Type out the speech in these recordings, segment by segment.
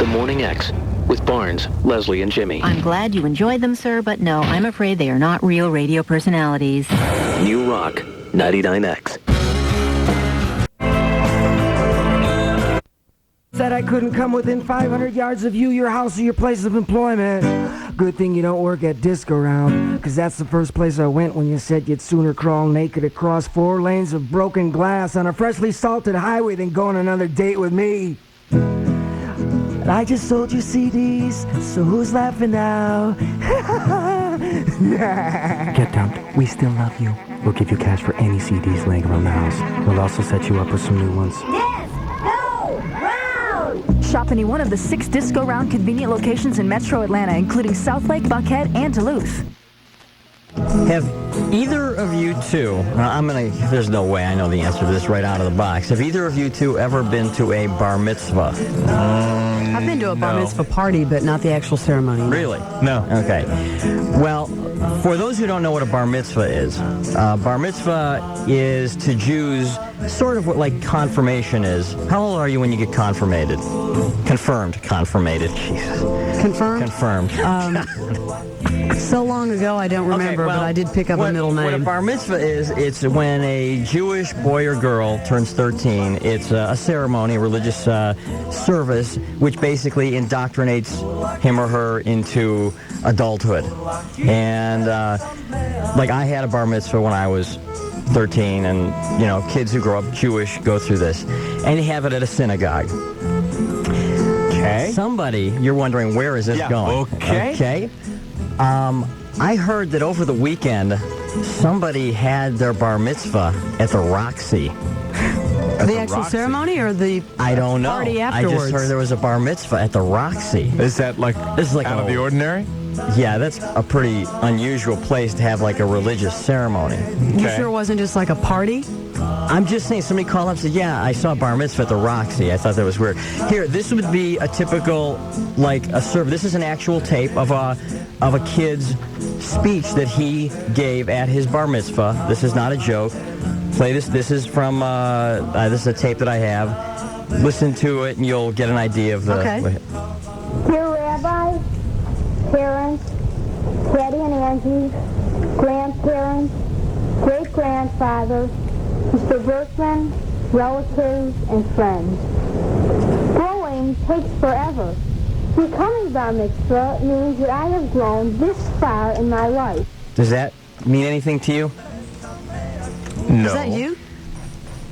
The Morning X with Barnes, Leslie, and Jimmy. I'm glad you enjoyed them, sir, but no, I'm afraid they are not real radio personalities. New Rock 99X. Said I couldn't come within 500 yards of you, your house, or your place of employment. Good thing you don't work at Disco Round, because that's the first place I went when you said you'd sooner crawl naked across 4 lanes of broken glass on a freshly salted highway than go on another date with me. And I just sold you CDs, so who's laughing now? Get dumped. We still love you. We'll give you cash for any CDs laying around the house. We'll also set you up with some new ones. Shop any one of the 6 Disco Round convenient locations in Metro Atlanta, including Southlake, Buckhead, and Duluth. Have either of you two, there's no way I know the answer to this right out of the box. Have either of you two ever been to a bar mitzvah? I've been to a bar mitzvah party, but not the actual ceremony. Really? No. Okay. Well, for those who don't know what a bar mitzvah is to Jews sort of what like confirmation is. How old are you when you get confirmated? Confirmated. Jesus. Confirmed? So long ago, I don't remember, but I did pick up a middle name. What a bar mitzvah is, it's when a Jewish boy or girl turns 13. It's a ceremony, a religious service, which basically indoctrinates him or her into adulthood. And, like, I had a bar mitzvah when I was 13, and, you know, kids who grow up Jewish go through this. And you have it at a synagogue. Okay. Somebody, you're wondering, where is this going? Okay. I heard that over the weekend, somebody had their bar mitzvah at the Roxy. The actual ceremony or the I don't know. party afterwards? I just heard there was a bar mitzvah at the Roxy. Is that like, This is like out of the ordinary? Yeah, that's a pretty unusual place to have like a religious ceremony. You sure it wasn't just like a party? I'm just saying, somebody called up and said, yeah, I saw a bar mitzvah at the Roxy. I thought that was weird. Here, this would be a typical, like, a service. This is an actual tape of a kid's speech that he gave at his bar mitzvah. This is not a joke. Play this. This is from, this is a tape that I have. Listen to it and you'll get an idea of the... Okay. Dear Rabbi, parents, Daddy and Angie, grandparents, great-grandfather, Mr. Bertman, relatives, and friends. Growing takes forever. Becoming bar mitzvah means that I have grown this far in my life. Does that mean anything to you? No. Is that you?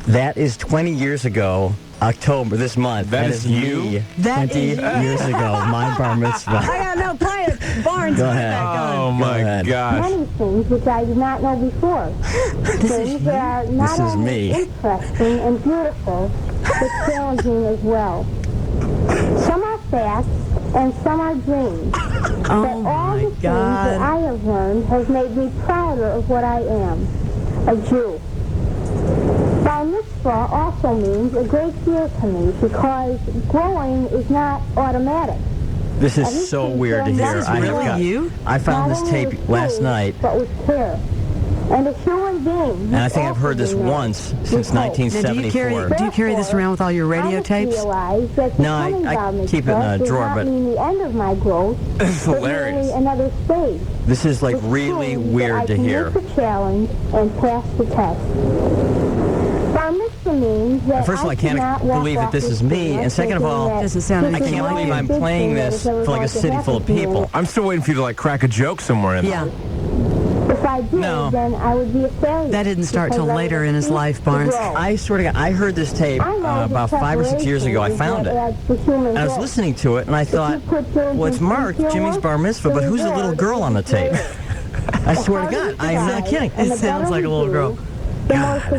That is 20 years ago, October, this month. That is you? Me, That 20 is- years ago, my bar mitzvah. I got no play it. Barnes, Go put ahead. that gun. Oh my ahead. gosh. Many things which I did not know before. Things that are not This is only me. interesting and beautiful, but challenging as well. Some are facts and some are dreams. But all my the things God. that I have learned has made me prouder of what I am, a Jew. Bar mitzvah also means a great deal to me because growing is not automatic. This is so weird to hear. This is really you? I found this tape last night, But with care. And a human being. and I think I've heard this once since Now, do you 1974. carry this around with all your radio tapes? No, I keep it in a drawer, but- mean the end of my growth. It's but hilarious. merely another stage. This is like Which really proves that weird I to can hear. meet the challenge and pass the test. Bar mitzvah means that First of all, I can't cannot walk believe that off this the is me, street and second of all, thinking that Doesn't sound this I is can't the believe most I'm big playing thing that this is ever for like a going to city full of happen to me. people. I'm still waiting for you to like crack a joke somewhere in there. Yeah. If I did, No. then I would be a failure. That didn't start till because I later in his refuse life, to Barnes. grow. I swear to God, I heard this tape I know that about 5 or 6 years ago. I preparation found is it. what adds to human And I was growth. listeing to it, and I thought, well, it's marked Jimmy's bar mitzvah, but who's the little girl on the tape? I swear to God, I am not kidding. It sounds like a little girl.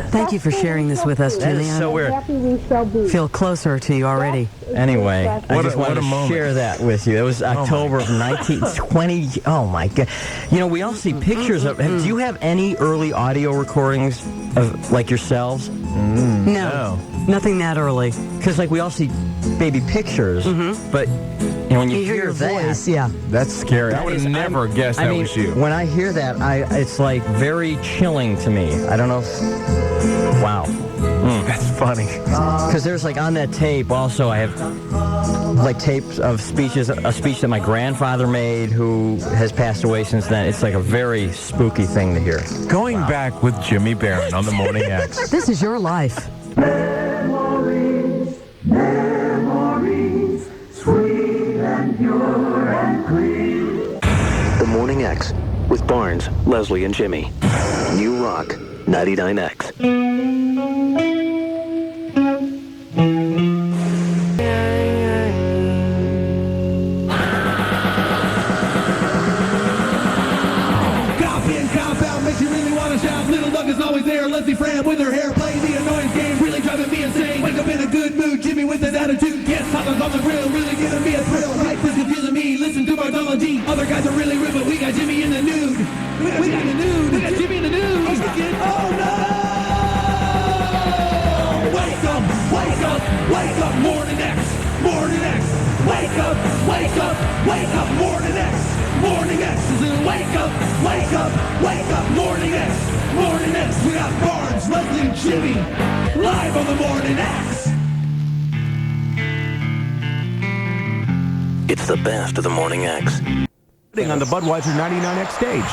Thank you for sharing this with us, That is Jimmy. so weird. I feel closer to you already. Anyway, I What just a wanted to moment. share that with you. It was October of 1920. Oh, my God. You know, we all see pictures of... Do you have any early audio recordings of, like, yourselves? No, nothing that early. Because, like, we all see baby pictures, but you know, when you, You hear your that... voice, yeah. That's scary. I that would is- have never guessed I that mean, was you. when I hear that, it's like very chilling to me. I don't know if... Wow. That's funny. Because there's like on that tape also I have like tapes of speeches, a speech that my grandfather made who has passed away since then. It's like a very spooky thing to hear. Going back with Jimmy Barron on the Morning X. This is your life. Memories, memories, sweet and pure and clean. The Morning X with Barnes, Leslie, and Jimmy. New Rock 99X. Little Doug is always there. Leslie Fran with her hair playing the annoyance game, really driving me insane. Wake up in a good mood, Jimmy with an attitude. Yes, hot dogs on the grill, really giving me a thrill. Life is confusing me, listen to Bartholomew. Other guys are really rude, but we got Jimmy in the nude. We got Jimmy in the nude. Oh no! Wake up, wake up, wake up, Morning X, Morning X. Wake up, wake up, wake up, Morning X. Morning X is in wake up, wake up, wake up, Morning X. Morning X, we got Barnes, Leslie, and Jimmy, live on the Morning X. It's the best of the Morning X. On the Budweiser 99X stage.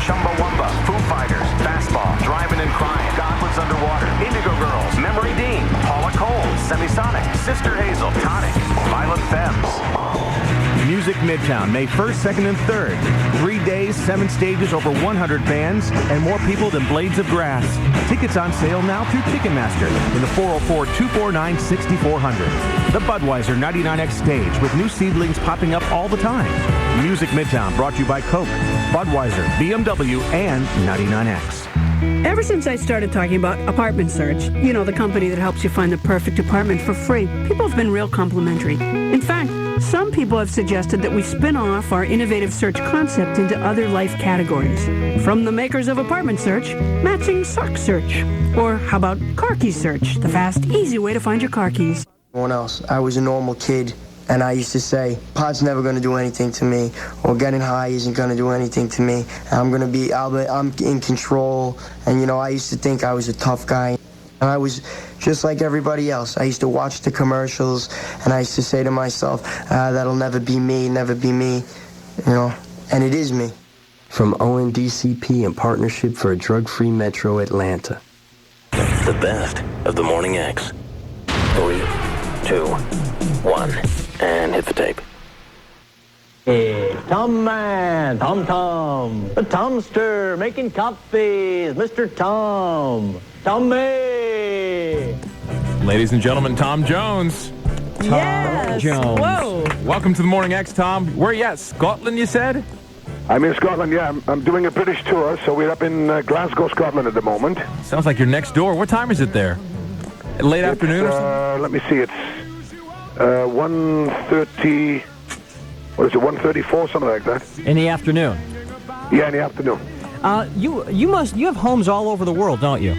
Chumbawamba, Foo Fighters, Fastball, Driving and Crying, Goblins Underwater, Indigo Girls, Memory Dean, Paula Cole, Semisonic, Sister Hazel, Tonic, Violent Femmes. Music Midtown, May 1st, 2nd, and 3rd. 3 days, 7 stages, over 100 bands, and more people than blades of grass. Tickets on sale now through Ticketmaster in the 404-249-6400. The Budweiser 99X stage with new seedlings popping up all the time. Music Midtown brought to you by Coke, Budweiser, BMW, and 99X. Ever since I started talking about Apartment Search, you know, the company that helps you find the perfect apartment for free, people have been real complimentary. In fact, some people have suggested that we spin off our innovative search concept into other life categories. From the makers of Apartment Search, matching sock search. Or how about car key search, the fast, easy way to find your car keys. Everyone else, I was a normal kid. And I used to say, pot's never going to do anything to me, or getting high isn't going to do anything to me. I'm in control. And, you know, I used to think I was a tough guy. And I was just like everybody else. I used to watch the commercials, and I used to say to myself, that'll never be me, you know, and it is me. From ONDCP in partnership for a drug-free Metro Atlanta. The best of the Morning X. 3, 2, 1. And hit the tape. Hey, Tom Man, Tom, the Tomster, making copies, Mr. Tom, Tommy. Ladies and gentlemen, Tom Jones. Yes. Jones. Whoa. Welcome to the Morning X, Tom. Where are you at? Scotland, you said? I'm in Scotland, yeah. I'm doing a British tour, so we're up in Glasgow, Scotland at the moment. Sounds like you're next door. What time is it there? Late afternoon or something? Let me see, it's 1:30, what is it, 1:34, something like that. In the afternoon? Yeah, in the afternoon. You have homes all over the world, don't you?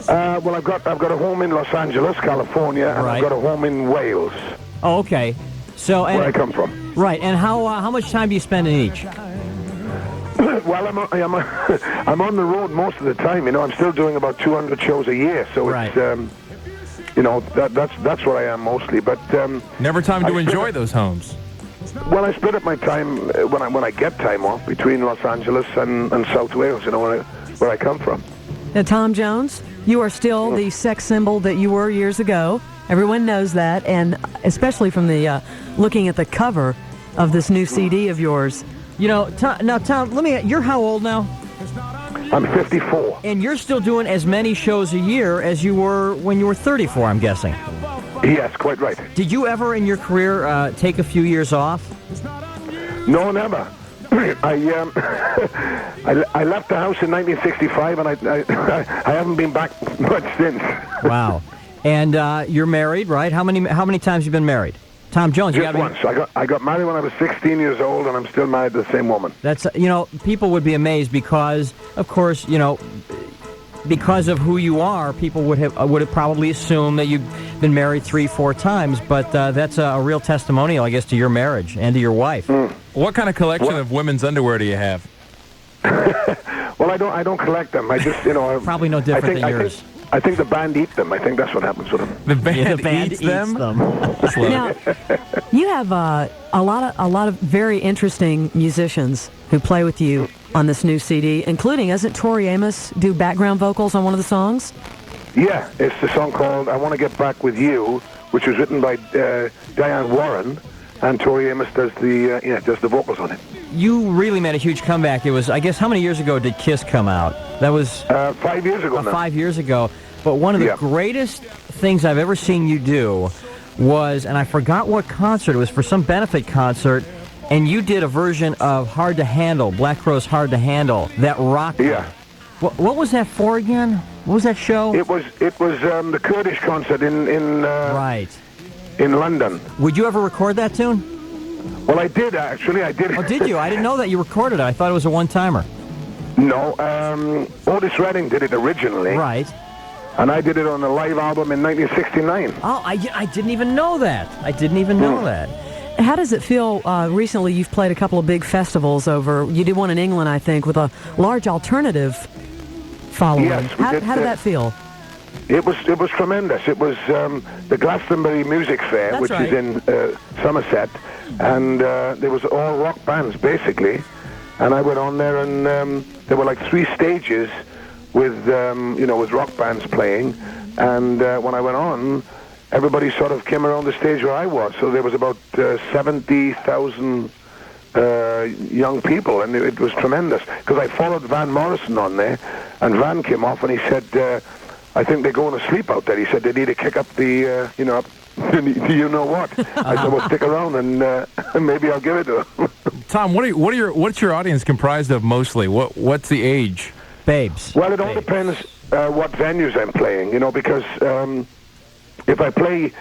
Well, I've got a home in Los Angeles, California, and Right. I've got a home in Wales. Oh, okay. So, where I come from. Right, and how much time do you spend in each? Well, I'm on the road most of the time. You know, I'm still doing about 200 shows a year, so Right. it's you know, that's where I am mostly. But never time to enjoy those homes. Well, I split up my time when I get time off between Los Angeles and South Wales. You know, where I come from. Now, Tom Jones, you are still the sex symbol that you were years ago. Everyone knows that, and especially from the looking at the cover of this new CD of yours. You know, Tom, you're how old now? I'm 54. And you're still doing as many shows a year as you were when you were 34, I'm guessing. Yes, quite right. Did you ever in your career take a few years off? No, never. I left the house in 1965, and I haven't been back much since. Wow. And you're married, right? How many times have you been married? Tom Jones, Just once. I got married when I was 16 years old, and I'm still married to the same woman. That's, you know, people would be amazed because, of course, you know, because of who you are, people would have probably assumed that you've been married 3-4 times. But that's a real testimonial, I guess, to your marriage and to your wife. What kind of collection of women's underwear do you have? Well, I don't collect them. I just, Probably no different than yours. I think the band eat them. I think that's what happens with them. The band, the band eats them? Now, you have a lot of very interesting musicians who play with you on this new CD, including, doesn't Tori Amos do background vocals on one of the songs? Yeah, it's the song called "I Want to Get Back with You," which was written by Diane Warren, and Tori Amos does the vocals on it. You really made a huge comeback. It was, I guess, how many years ago did Kiss come out? That was 5 years ago now. 5 years ago. But one of the greatest things I've ever seen you do was, and I forgot what concert, it was for some benefit concert, and you did a version of Hard to Handle, Black Crowes' Hard to Handle, that rocked. Yeah. What was that for again? What was that show? It was the Kurdish concert in London. Would you ever record that tune? Well, I did, actually. I did. Oh, did you? I didn't know that you recorded it. I thought it was a one-timer. No, Otis Redding did it originally. Right. And I did it on a live album in 1969. Oh, I didn't even know that. I didn't even know that. How does it feel? Recently, you've played a couple of big festivals you did one in England, I think, with a large alternative following. Yes, how did that feel? It was tremendous. It was the Glastonbury Music Fair, which is in Somerset, and there was all rock bands basically. And I went on there, and there were like 3 stages with with rock bands playing. And when I went on, everybody sort of came around the stage where I was. So there was about 70,000 young people, and it was tremendous. Because I followed Van Morrison on there, and Van came off, and he said, I think they're going to sleep out there. He said they need to kick up the, you know what? I said, well, stick around, and maybe I'll give it to them. Tom, what's your audience comprised of mostly? What's the age? Babes. Well, it all depends what venues I'm playing, because if I play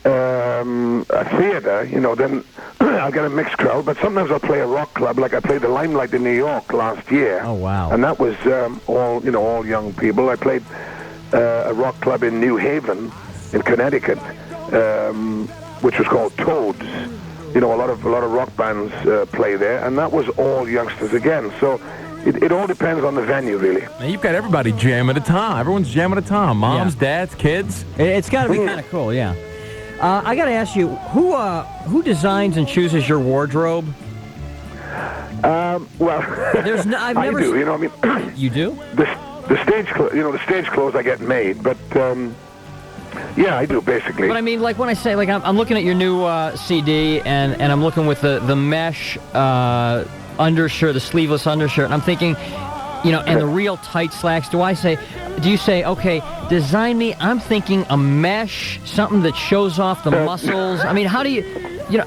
a theater, then I'll get a mixed crowd. But sometimes I'll play a rock club, like I played the Limelight in New York last year. Oh, wow. And that was all young people. I played a rock club in New Haven, in Connecticut, which was called Toads. A lot of rock bands play there, and that was all youngsters again. So it all depends on the venue, really. Now, you've got everybody jamming at a time. Everyone's jamming at a time. Moms, dads, kids. It's got to be kind of cool, yeah. I got to ask you, who designs and chooses your wardrobe? Well, I've never. I do. You do? The stage clothes I get made, but yeah, I do basically. But I mean, like when I say, like I'm looking at your new CD, and I'm looking with the mesh undershirt, the sleeveless undershirt, and I'm thinking, and the real tight slacks. Do you say, okay, design me? I'm thinking a mesh, something that shows off the muscles. I mean, how do you?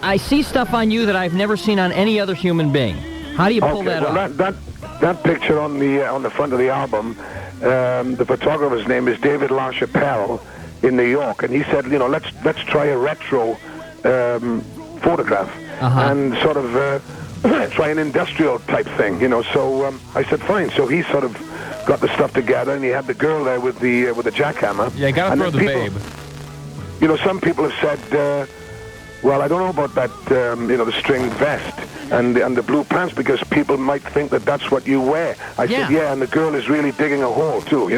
I see stuff on you that I've never seen on any other human being. How do you pull that off? That picture on the front of the album, the photographer's name is David LaChapelle in New York, and he said, let's try a retro photograph and sort of try an industrial type thing, So I said fine. So he sort of got the stuff together, and he had the girl there with the jackhammer. Yeah, gotta throw the babe. Some people have said, well, I don't know about that, the string vest and the blue pants, because people might think that that's what you wear. I said, yeah, and the girl is really digging a hole too.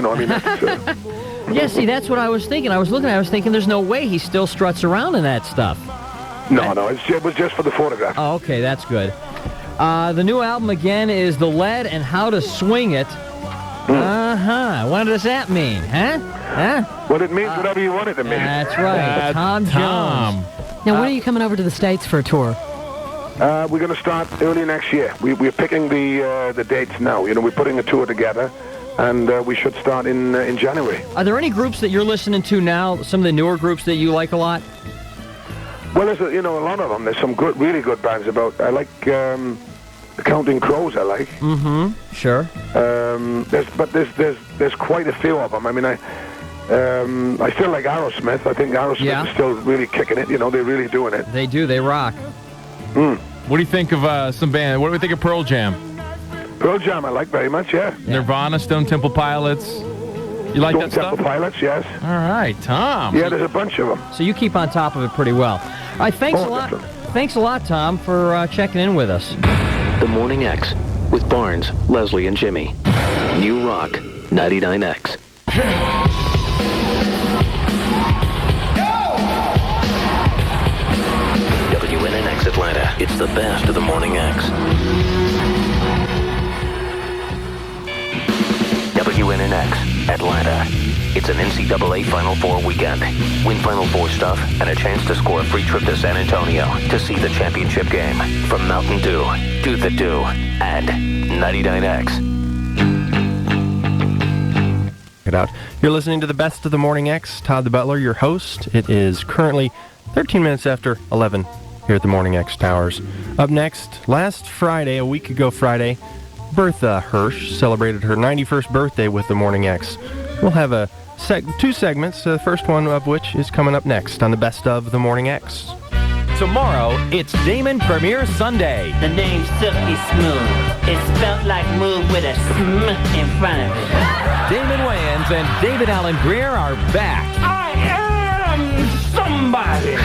Yeah, see, that's what I was thinking. I was thinking, there's no way he still struts around in that stuff. No, it was just for the photograph. Oh, okay, that's good. The new album again is The Lead and How to Swing It. What does that mean, huh? Well, it means whatever you want it to mean. That's right. Tom Jones. Now, when are you coming over to the States for a tour? We're going to start early next year. We're picking the dates now. We're putting a tour together, and we should start in January. Are there any groups that you're listening to now, some of the newer groups that you like a lot? Well, there's a lot of them. There's some really good bands about. I like the Counting Crows. I like. Mm-hmm. Sure. There's quite a few of them. I mean, I still like Aerosmith. I think Aerosmith is still really kicking it. They're really doing it. They do. They rock. What do you think of some band? What do we think of Pearl Jam? Pearl Jam, I like very much. Yeah. Nirvana, Stone Temple Pilots. You like that stuff? Stone Temple Pilots, yes. All right, Tom. Yeah, there's a bunch of them. So you keep on top of it pretty well. All right, thanks a lot. Definitely. Thanks a lot, Tom, for checking in with us. The Morning X with Barnes, Leslie, and Jimmy. You rock 99X. WNNX Atlanta. It's the best of the Morning X. WNNX Atlanta. It's an NCAA Final Four weekend. Win Final Four stuff and a chance to score a free trip to San Antonio to see the championship game. From Mountain Dew, Do the Dew, and 99X. It out. You're listening to the best of the Morning X. Todd the Butler, your host. It is currently 13 minutes after 11 here at the Morning X Towers. Up next, last Friday, a week ago Friday, Bertha Hirsch celebrated her 91st birthday with the Morning X. We'll have two segments, the first one of which is coming up next on the best of the Morning X. Tomorrow, it's Damon Premiere Sunday. The name's Silky Smooth. It's spelled like move with a sm in front of it. Damon Wayans and David Allen Greer are back. I am somebody.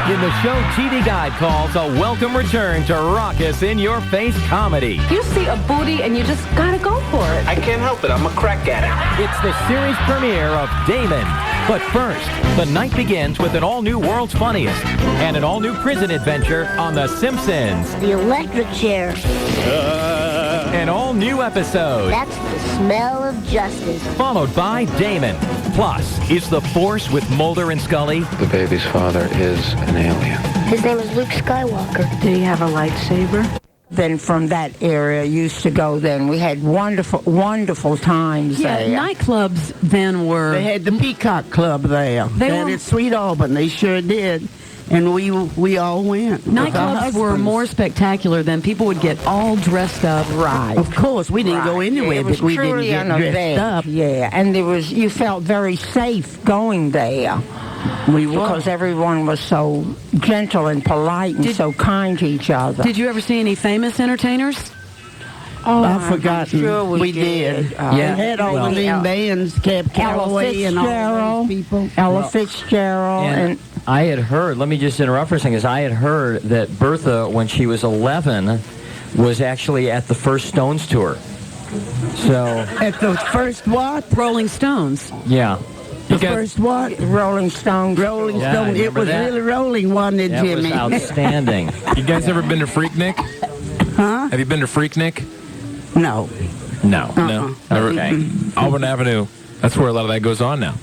In the show TV Guide calls a welcome return to raucous in-your-face comedy. You see a booty and you just gotta go for it. I can't help it. I'm a crack addict. It's the series premiere of Damon. But first, the night begins with an all-new World's Funniest and an all-new prison adventure on The Simpsons. The electric chair. An all-new episode. That's the smell of justice. Followed by Damon. Plus, it's The Force with Mulder and Scully. The baby's father is an alien. His name is Luke Skywalker. Did he have a lightsaber? Then from that area used to go then. We had wonderful times there. Nightclubs then were... They had the Peacock Club there. They had at Sweet Auburn. They sure did. And we all went. Nightclubs were more spectacular than people would get all dressed up. Right. Of course, we didn't go anywhere that we didn't get dressed up. Yeah, and you felt very safe going there. We were. Because everyone was so gentle and polite and so kind to each other. Did you ever see any famous entertainers? Oh, I've forgotten. Sure we did. Yeah. We had all the lean bands, Cab Calloway, and all those people. Ella Fitzgerald. And I had heard, let me just interrupt for a second, I had heard that Bertha, when she was 11, was actually at the first Stones tour. So at the first what? Rolling Stones. Yeah. The first what? Rolling Stones. Rolling Stones. It was really rolling, wasn't it, Jimmy? That was outstanding. You guys ever been to Freaknik? Huh? Have you been to Freaknik? No. No. Never. Okay. Auburn Avenue. That's where a lot of that goes on now.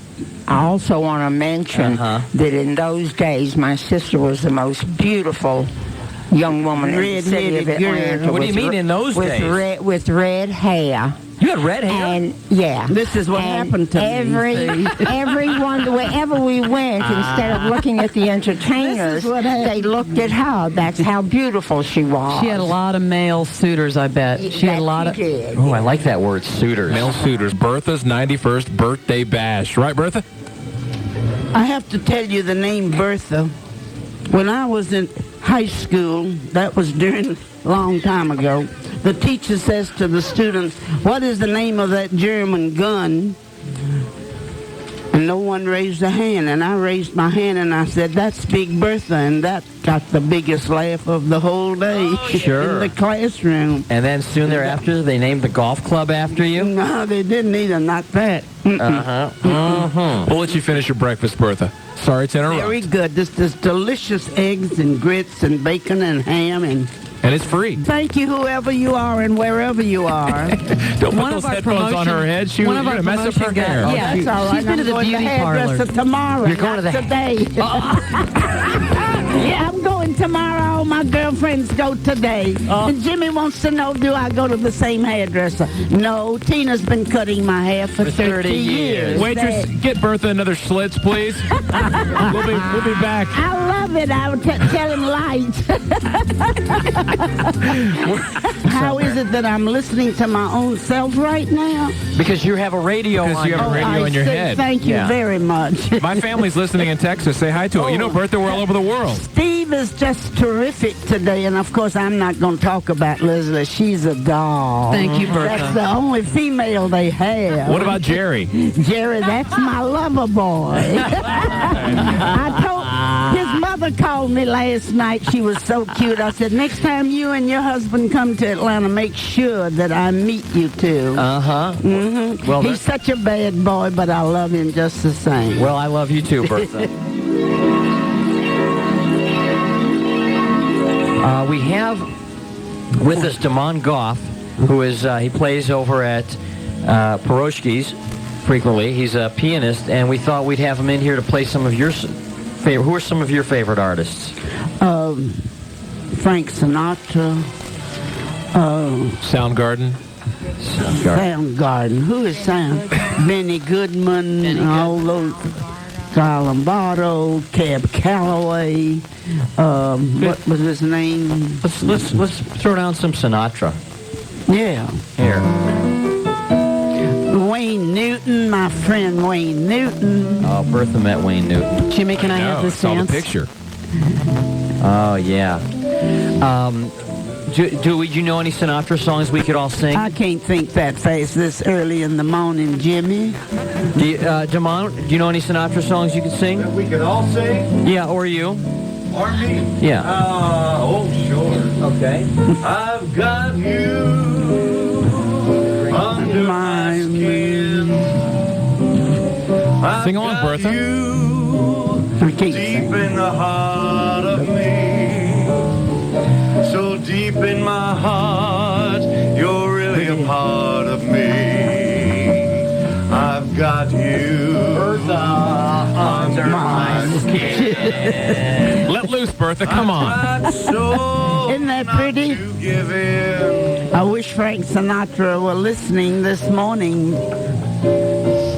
I also want to mention that in those days, my sister was the most beautiful young woman in the city of Atlanta. What do you mean in those days? With red hair. You had red hair? And, yeah. This is what happened to me. Everyone, wherever we went, instead of looking at the entertainers, they looked at her. That's how beautiful she was. She had a lot of male suitors, I bet. She had a lot of... Oh, I like that word, suitors. Male suitors. Bertha's 91st birthday bash. Right, Bertha? I have to tell you the name Bertha. When I was in high school, that was during a long time ago, the teacher says to the students, "What is the name of that German gun?" And no one raised a hand, and I raised my hand and I said, "That's Big Bertha," and that got the biggest laugh of the whole day in the classroom. And then soon thereafter, they named the golf club after you? No, they didn't either, not that. We'll let you finish your breakfast, Bertha. Sorry to interrupt. Very good. This delicious eggs and grits and bacon and ham and it's free. Thank you, whoever you are and wherever you are. Don't put those headphones on her head. She's going to mess up her hair. Yeah, that's all right. She's been to the beauty parlor tomorrow. You're going to the today. Yeah, I'm going tomorrow. My girlfriends go today. And Jimmy wants to know, do I go to the same hairdresser? No, Tina's been cutting my hair for 30 years. Waitress, get Bertha another Schlitz, please. we'll be back. I love it. I'll tell him light. How is it that I'm listening to my own self right now? Because you have a radio Because you have a radio in your head. Thank you very much. My family's listening in Texas. Say hi to them. You know, Bertha, we're all over the world. Steve is just terrific today, and of course, I'm not going to talk about Leslie. She's a doll. Thank you, Bertha. That's the only female they have. What about Jerry? Jerry, that's my lover boy. His mother called me last night. She was so cute. I said, next time you and your husband come to Atlanta, make sure that I meet you two. Uh-huh. Mm-hmm. Well, he's such a bad boy, but I love him just the same. Well, I love you too, Bertha. We have with us Damon Goff, who is he plays over at Piroshki's frequently. He's a pianist, and we thought we'd have him in here to play some of your favorite. Who are some of your favorite artists? Frank Sinatra. Soundgarden. Soundgarden. Who is Sound? Benny Goodman. All those. Guy Lombardo, Cab Calloway. What was his name? Let's throw down some Sinatra. Yeah. Here. Wayne Newton, my friend Wayne Newton. Oh, Bertha met Wayne Newton. Jimmy, can I have this saw the dance? picture. Oh, yeah. Do you know any Sinatra songs we could all sing? I can't think that fast this early in the morning, Jimmy. Damon, do you know any Sinatra songs you could sing? That we could all sing? Yeah, or you? Or me? Yeah. Sure. Okay. I've got you under my skin. Sing on, Bertha. Deep in the heart of me. So deep in my heart, you're really a part of me. I've got you, Bertha, under my skin. Let loose, Bertha. Come on. Isn't that pretty? I wish Frank Sinatra were listening this morning.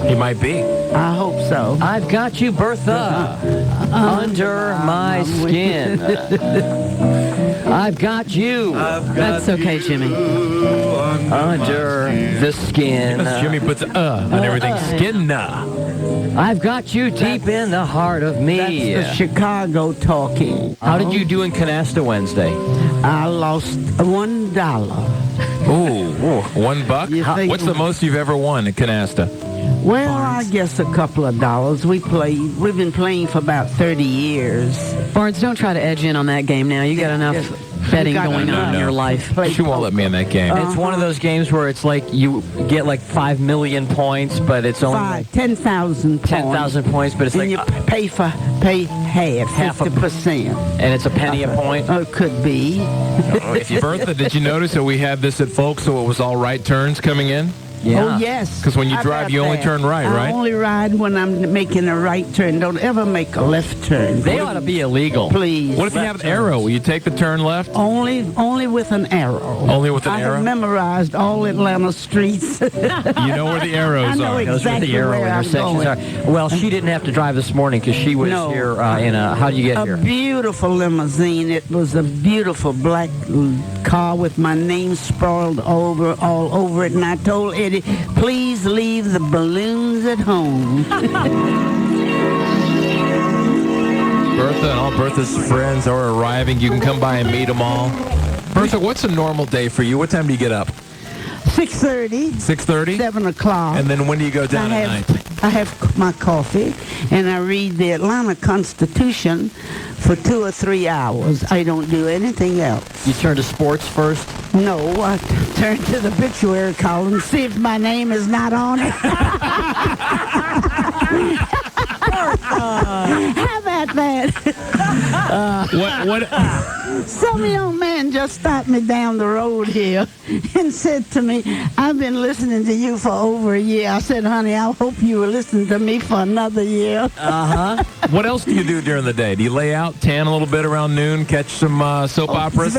He might be. I hope so. I've got you, Bertha, under my skin. I've got you. That's okay, Jimmy. Under the skin. Jimmy puts on everything. Skin. I've got you deep in the heart of me. That's the Chicago talking. How did you do in Canasta Wednesday? I lost $1. Ooh, $1? What's the most you've ever won at Canasta? Well, I guess a couple of dollars. We've been playing for about 30 years. Barnes, don't try to edge in on that game now. You got enough betting going on in your life. She won't let me in that game. It's one of those games where it's like you get like 5 million points, but it's only like 10,000 points. 10,000 points, but it's and like you pay half 50%. And it's a penny a point. Oh, it could be. Bertha, did you notice that we had this at Folk, so it was all right turns coming in? Yeah. Oh, yes. Because when you drive, you only turn right, right? I only ride when I'm making a right turn. Don't ever make a left turn. They ought to be illegal. Please. What if you have an arrow? Will you take the turn left? Only with an arrow. Only with an I arrow? have memorized all Atlanta streets. You know where the arrows I know are. exactly the arrow where I'm intersections going. are. Well, she didn't have to drive this morning because she was here in a. How do you get here? A beautiful limousine. It was a beautiful black car with my name sprawled all over it. And I told Eddie, please leave the balloons at home. Bertha and all Bertha's friends are arriving. You can come by and meet them all. Bertha, what's a normal day for you? What time do you get up? 6:30. 6:30? 7 o'clock. And then when do you go down at night? I have my coffee, and I read the Atlanta Constitution for 2 or 3 hours. I don't do anything else. You turn to sports first? No, I turn to the obituary column, see if my name is not on it. How about that? What? Some young man just stopped me down the road here and said to me, I've been listening to you for over a year. I said, honey, I hope you were listening to me for another year. Uh-huh. What else do you do during the day? Do you lay out, tan a little bit around noon, catch some soap operas?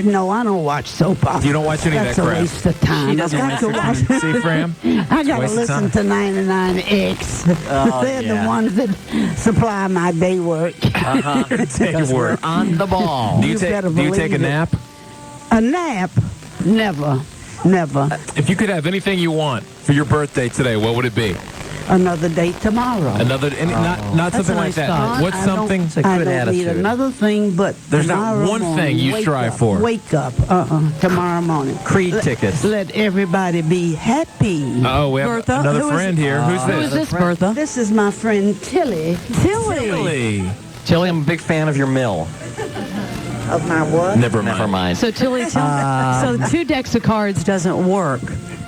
No, I don't watch soap operas. You don't watch any of that crap? That's a waste of time. She doesn't I've got to watch. See, Fram? I got to listen to 99X. They're the ones that supply my day work. Take work. On the ball. Do you take a nap? A nap? Never. If you could have anything you want for your birthday today, what would it be? Another day tomorrow. Not something like that. thought. What's something? I don't need another thing but There's not tomorrow one morning. thing you Wake strive up. for. Wake up. Tomorrow morning. Creed tickets. Let everybody be happy. Oh, we have Bertha, another who is- friend here. Who's this? Who is this, Bertha? This is my friend Tilly. Tilly. Tilly, I'm a big fan of your mill. Of my what? Never mind. So, Tilly, so 2 decks of cards doesn't work.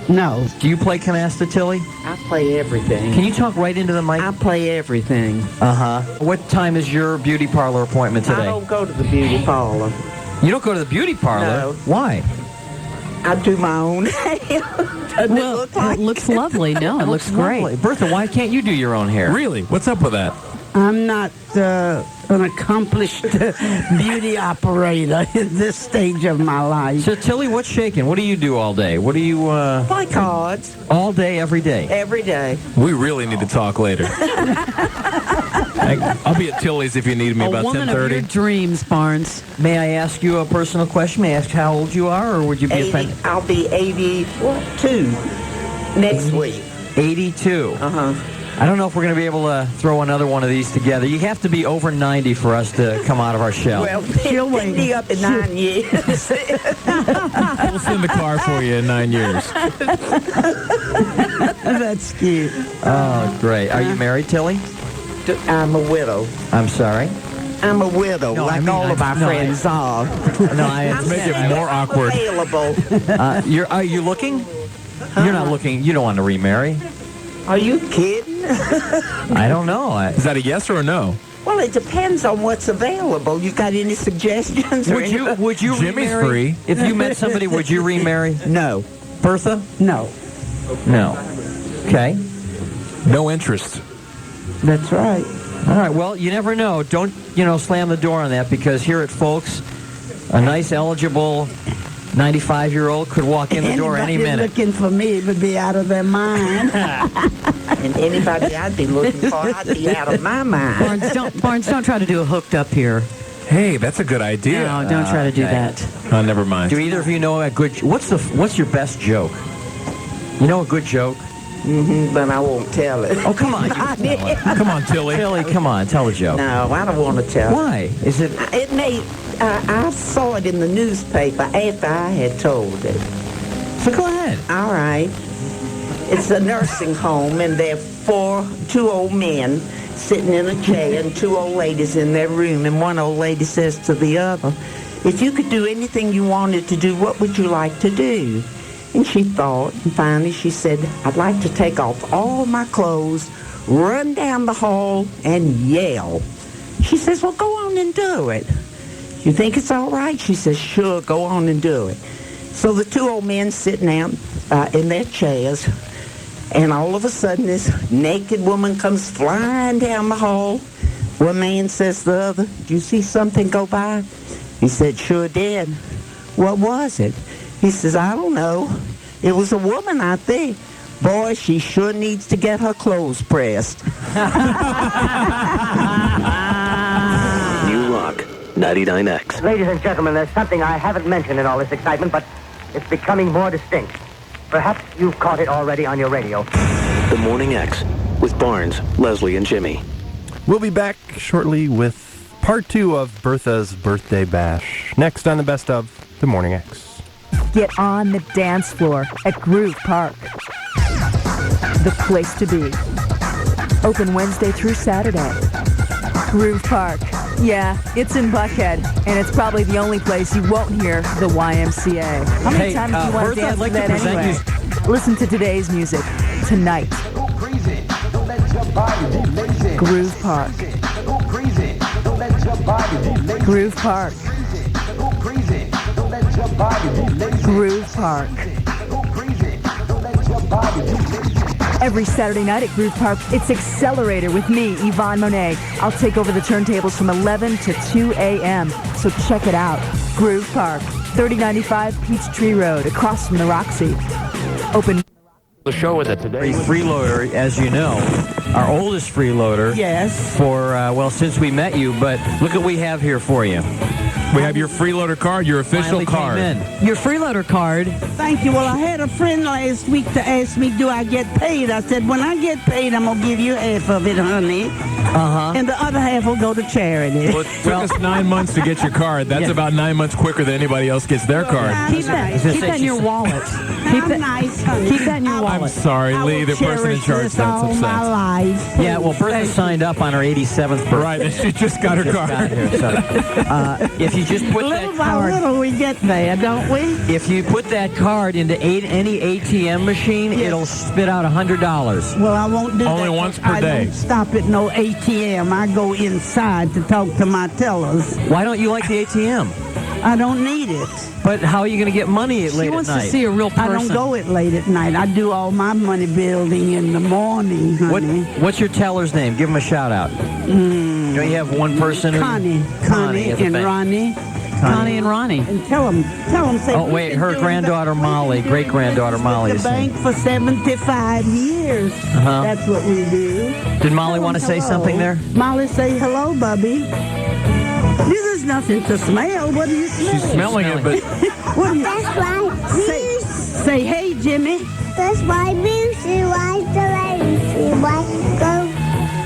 No. Do you play canasta, Tilly? I play everything. Can you talk right into the mic? I play everything. Uh-huh. What time is your beauty parlor appointment today? I don't go to the beauty parlor. You don't go to the beauty parlor? No. Why? I do my own hair. Well, it looks lovely. No, it looks great. Lovely. Bertha, why can't you do your own hair? Really? What's up with that? I'm not an accomplished beauty operator in this stage of my life. So, Tilly, what's shaking? What do you do all day? What do you, Play cards. All day, every day? Every day. We really need to talk later. I'll be at Tilly's if you need me about 10:30. A woman of your dreams, Barnes. May I ask you a personal question? May I ask how old you are, or would you be 80, offended? I'll be 82 next week. 82. Uh-huh. I don't know if we're going to be able to throw another one of these together. You have to be over 90 for us to come out of our shell. Well, she'll be up in 9 years. We'll send the car for you in 9 years. That's cute. Oh, great. Are you married, Tilly? I'm a widow. I'm sorry? I'm a widow, No, like I mean, all of our friends are. No, I Make it more awkward. Available. Are you looking? You're not looking. You don't want to remarry. Are you kidding? I don't know. Is that a yes or a no? Well, it depends on what's available. You got any suggestions? Would you Jimmy's remarry? free. If you met somebody, would you remarry? No. Bertha? No. No. Okay. No interest. That's right. All right. Well, you never know. Don't, slam the door on that, because here at Folks, a nice, eligible 95-year-old could walk in the door any minute. Looking for me would be out of their mind. And anybody I'd be looking for, I'd be out of my mind. Barnes, don't try to do a hooked up here. Hey, that's a good idea. No, don't try to do Okay. that. Oh, never mind. Do either of you know a good? What's your best joke? You know a good joke? But I won't tell it. Oh, come on. Come on, Tilly. Tilly, come on. Tell a joke. No, I don't want to tell. Why? Is it? It may. I saw it in the newspaper after I had told it. So go ahead. All right. It's a nursing home, and there are two old men sitting in a chair and 2 old ladies in their room. And one old lady says to the other, "If you could do anything you wanted to do, what would you like to do?" And she thought, and finally she said, "I'd like to take off all my clothes, run down the hall, and yell." She says, "Well, go on and do it." "You think it's all right?" She says, "Sure, go on and do it." So the 2 old men sitting out in their chairs, and all of a sudden this naked woman comes flying down the hall. One man says to the other, "Did you see something go by?" He said, "Sure did." "What was it?" He says, "I don't know. It was a woman, I think. Boy, she sure needs to get her clothes pressed." New Rock 99X. Ladies and gentlemen, there's something I haven't mentioned in all this excitement, but it's becoming more distinct. Perhaps you've caught it already on your radio. The Morning X with Barnes, Leslie, and Jimmy. We'll be back shortly with part 2 of Bertha's birthday bash. Next on the Best of The Morning X. Get on the dance floor at Groove Park. The place to be. Open Wednesday through Saturday. Groove Park. Yeah, it's in Buckhead, and it's probably the only place you won't hear the YMCA. How many times do you want to Bertha, dance I'd like to to that present anyway? Listen to today's music tonight. Groove Park. Groove Park. Groove Park. Every Saturday night at Groove Park, it's Accelerator with me, Yvonne Monet. I'll take over the turntables from 11 to 2 a.m., so check it out. Groove Park, 3095 Peachtree Road, across from the Roxy. Open. The show with it today. Freeloader, as you know, our oldest freeloader. Yes. For, since we met you, but look what we have here for you. We have your freeloader card, your official card. Your freeloader card. Thank you. Well, I had a friend last week to ask me, do I get paid? I said, when I get paid, I'm going to give you half of it, honey. Uh-huh. And the other half will go to charity. Well, it took us 9 months to get your card. That's about 9 months quicker than anybody else gets their card. Keep that in your wallet. nice, honey. Keep that in your wallet. I'm sorry, Lee, the person in charge. That's all upset. my life. Yeah, well, Bertha signed up on her 87th birthday. Right, and she just got her card. Got here, so, if you just put Little that by card, little we get there, don't we? if you put that card into any ATM machine, it'll spit out $100. Well, I won't do that. Only once per I day. don't stop at no ATM. I go inside to talk to my tellers. Why don't you like the ATM? I don't need it. But how are you going to get money late at night? She wants to see a real person. I don't go it late at night. I do all my money building in the morning, honey. What's your teller's name? Give him a shout out. Don't you have one person? Connie at the and bank. Ronnie. Connie and Ronnie. And tell them, say. Oh, wait, her granddaughter Molly, great-granddaughter Molly. The bank for 75 years. Uh-huh. That's what we do. Did Molly want to say something there? Molly, say hello, Bubby. This is nothing to smell. What do you smell? She's smelling it, but What do you That's why say? Hey, Jimmy. That's why Lucy likes the lady. She likes to go.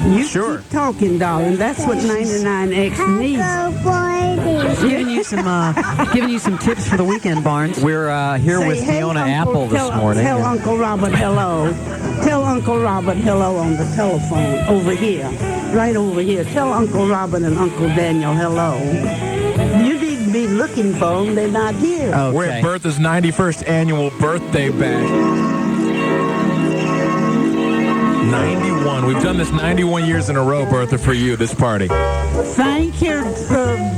You keep talking, darling. That's what 99X needs. Giving you some tips for the weekend, Barnes. We're here Say, with hey, Fiona Uncle, Apple this morning. Tell Uncle Robert hello. Tell Uncle Robert hello on the telephone over here. Right over here. Tell Uncle Robert and Uncle Daniel hello. You need to be looking for them. They're not here. Okay. we're at Bertha's 91st annual birthday bash. 91. We've done this 91 years in a row, Bertha, for you, this party. Thank you,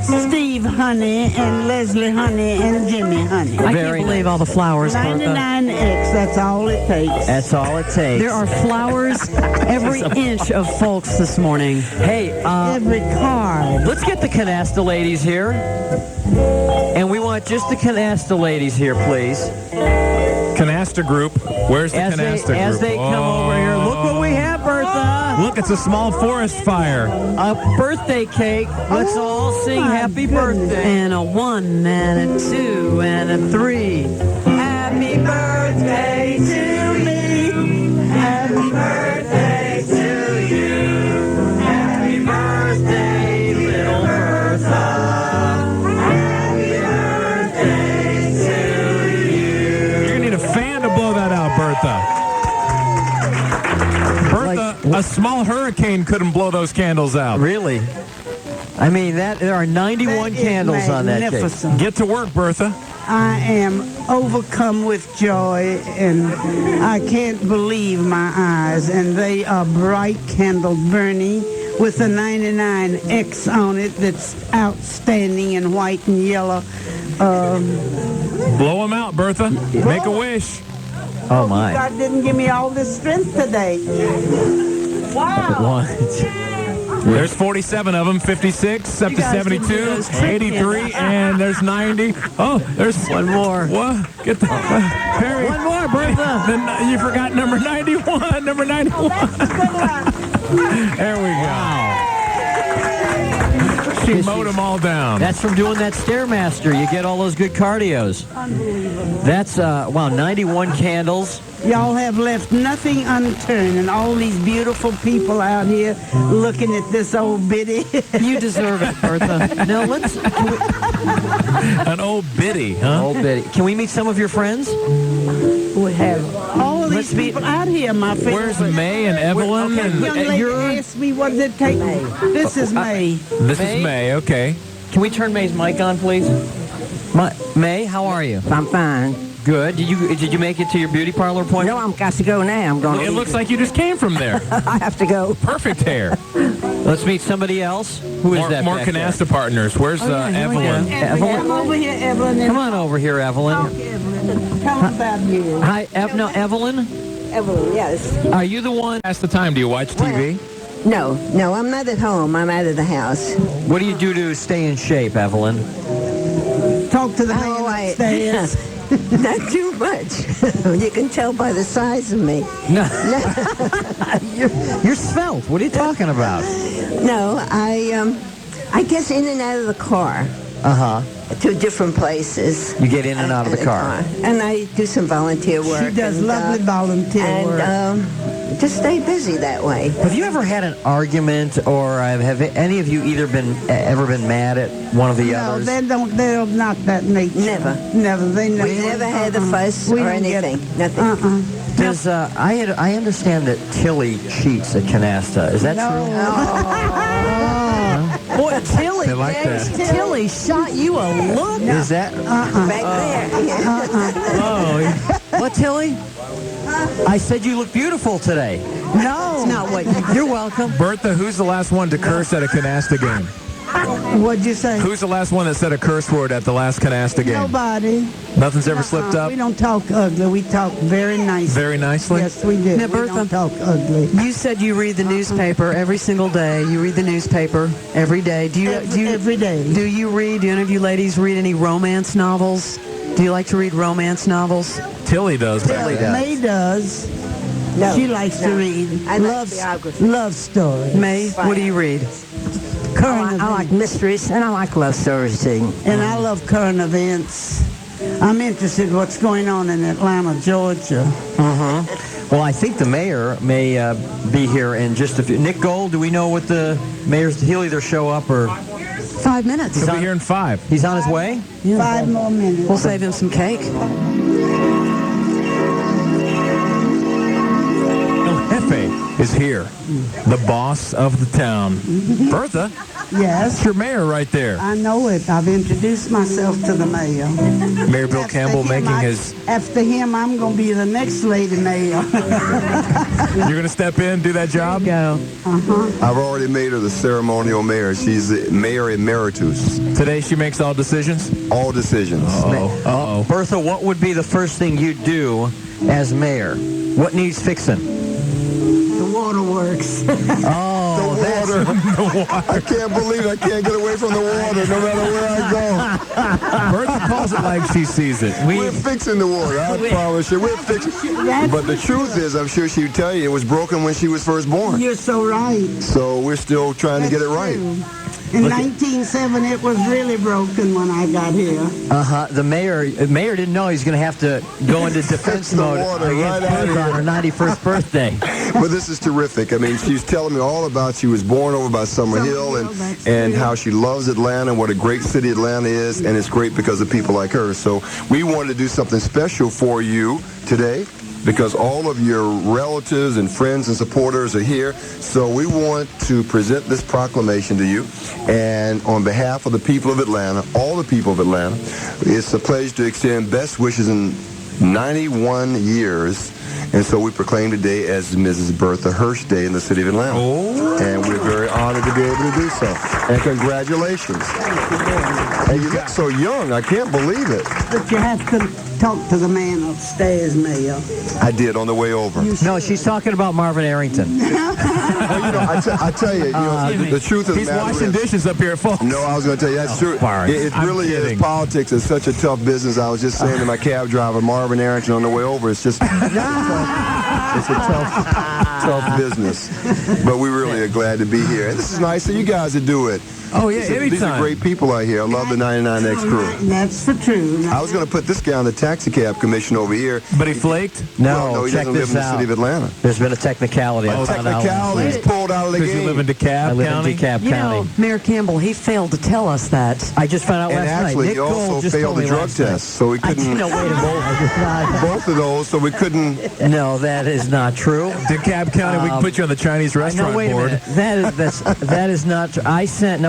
Steve Honey and Leslie Honey and Jimmy Honey. I can't believe all the flowers, Bertha. 99X, that's all it takes. That's all it takes. There are flowers every inch of folks this morning. Hey, every card. Let's get the canasta ladies here. And we want just the canasta ladies here, please. Canasta group. Where's the canasta group? As they come over here, look what we have, Bertha. Look, it's a small forest fire. A birthday cake. Let's all sing happy birthday. And a 1 and a 2 and a 3. Happy birthday to me. Happy birthday to you. Happy birthday, little Bertha. Happy birthday to you. You're going to need a fan to blow that out, Bertha. Bertha, a small hurricane couldn't blow those candles out. Really? I mean, there are 91 candles on that cake. Get to work, Bertha. I am overcome with joy, and I can't believe my eyes. And they are bright candles burning with a 99X on it that's outstanding in white and yellow. Blow them out, Bertha. Make a wish. Oh, my. God didn't give me all this strength today. Wow. There's 47 of them, 56, up to 72, 83, and there's 90. Oh, there's one more. What? Get the Perry. One more, Bertha. Then you forgot number 91. Number 91. There we go. She mowed them all down. That's from doing that Stairmaster. You get all those good cardios. Unbelievable. That's, 91 candles. Y'all have left nothing unturned, and all these beautiful people out here looking at this old biddy. You deserve it, Bertha. Now let's... An old biddy, huh? Old biddy. Can we meet some of your friends? We have all of these people out here, my friend. Where's May and Evelyn? Okay, and young lady asked me what did it take. This is May. This is May, okay. Can we turn May's mic on, please? May, how are you? I'm fine. Good. Did you make it to your beauty parlor appointment? No, I've got to go now. I'm going. It looks like you just came from there. I have to go. Perfect hair. Let's meet somebody else. Who is that? More back there? canasta partners. Where's Evelyn? Come over here, Evelyn. Come on over here, Evelyn. Talk, Evelyn. Tell them about you. Hi, Evelyn. Evelyn, yes. Are you the one? Pass the time. Do you watch TV? No, I'm not at home. I'm out of the house. What do you do to stay in shape, Evelyn? Talk to the man upstairs. Not too much. You can tell by the size of me. No. You're svelte. What are you talking about? No, I guess in and out of the car. to different places. You get in and out of the car. And I do some volunteer work. She does lovely volunteer work. And just stay busy that way. Have you ever had an argument, or have any of you ever been mad at one of the others? No, they're not that nature. Never. They never. We never had a fuss or anything. Nothing. Does I understand that Tilly cheats at canasta. Is that true? Boy, Tilly, They like that. Tilly shot you a look. Is that? Back there. Oh, what, Tilly? I said you look beautiful today. No, it's not what you're welcome. Bertha, who's the last one to curse at a canasta game? What'd you say? Who's the last one that said a curse word at the last canasta game? Nobody. Nothing's ever slipped up? We don't talk ugly. We talk very nicely. Very nicely? Yes, we do. Now, We Bertha, don't talk ugly. you said you read the newspaper every single day. You read the newspaper every day. Every day. Do you read? Do any of you ladies read any romance novels? Do you like to read romance novels? Tilly does. May does. No, She likes to read. I like biography. Love stories. May, what do you read? Current I like mysteries, and I like love stories, too. And I love current events. I'm interested in what's going on in Atlanta, Georgia. Well, I think the mayor may be here in just a few. Nick Gold, do we know what the mayor's? He'll either show up or 5 minutes. He'll be here in 5. He's on his way. 5 more minutes. We'll save him some cake. El Jefe is here, the boss of the town. Bertha, Yes. that's your mayor right there. I know it. I've introduced myself to the mayor. Mayor Bill Campbell making his... After him, I'm going to be the next lady mayor. You're going to step in, do that job? Go. I've already made her the ceremonial mayor. She's the mayor emeritus. Today she makes all decisions? All decisions. Uh-oh. Bertha, what would be the first thing you'd do as mayor? What needs fixing? The waterworks. Oh, the water. I can't believe I can't get away from the water no matter where I go. Bertha calls it like she sees it. We're fixing the water. I promise you. We're fixing. But the truth is, I'm sure she would tell you, it was broken when she was first born. You're so right. So we're still trying to get it right. In 1907, it was really broken when I got here. The mayor didn't know he's going to have to go into defense mode against Bertha on her 91st birthday. But this is terrific. I mean, she's telling me all about she was born over by Summer Hill and how she loves Atlanta, what a great city Atlanta is, and it's great because of people like her. So we wanted to do something special for you today, because all of your relatives and friends and supporters are here. So we want to present this proclamation to you. And on behalf of the people of Atlanta, all the people of Atlanta, it's a pleasure to extend best wishes in 91 years. And so we proclaim today as Mrs. Bertha Hirsch Day in the city of Atlanta. And we're very honored to be able to do so. And congratulations. And you look so young. I can't believe it. But you have to talk to the man upstairs, Mayor. I did on the way over. No, she's talking about Marvin Arrington. I tell you, the truth of the He's matter washing is, dishes up here, folks. No, I was going to tell you, that's true. It really is. Politics is such a tough business. I was just saying to my cab driver, Marvin Arrington, on the way over, it's just... It's a tough business. But we really are glad to be here. And this is nice of you guys to do it. Oh, yeah, These are great people out here. I love the 99X crew. That's the truth. I was going to put this guy on the taxi cab commission over here. But he flaked? No, he check doesn't live this in the out. city of Atlanta. There's been a technicality. He's pulled out of the Because game. you live in DeKalb I live County? in DeKalb You County. know, Mayor Campbell, he failed to tell us that. I just found out And last actually, night. he Nick Gold also just failed told the me drug last night. test, so we couldn't... No, wait a minute. Both of those, so we couldn't... No, that is not true. DeKalb County, we can put you on the Chinese restaurant no, wait board. a minute. That is not true. I sent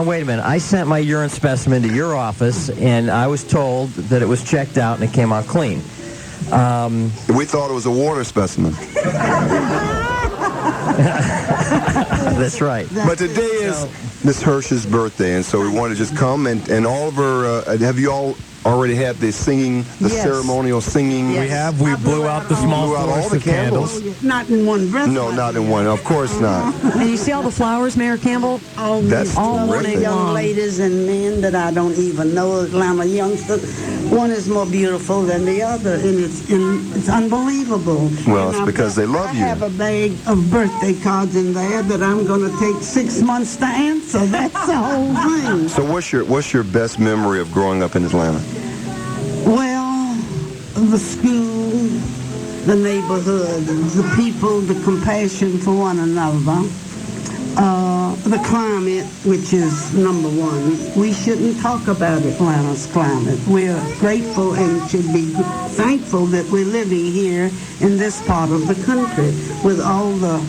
my urine specimen to your office, and I was told that it was checked out and it came out clean. We thought it was a water specimen. That's right. But today is Miss Hirsch's birthday, and so we wanted to just come and all of her... have you all already had the singing, the ceremonial singing? Yes. We have. We blew out the small blew out all the candles. Not in one breath. No, not in one. Of course not. And you see all the flowers, Mayor Campbell? That's all terrific. young ladies and men that I don't even know, Atlanta youngsters. One is more beautiful than the other, and it's unbelievable. Well, it's because they love you. I have a bag of birthday cards in there that I'm going to take 6 months to answer. That's the whole thing. So what's your best memory of growing up in Atlanta? Well, the school, the neighborhood, the people, the compassion for one another. The climate, which is number one. We shouldn't talk about Atlanta's climate. We're grateful and should be thankful that we're living here in this part of the country with all the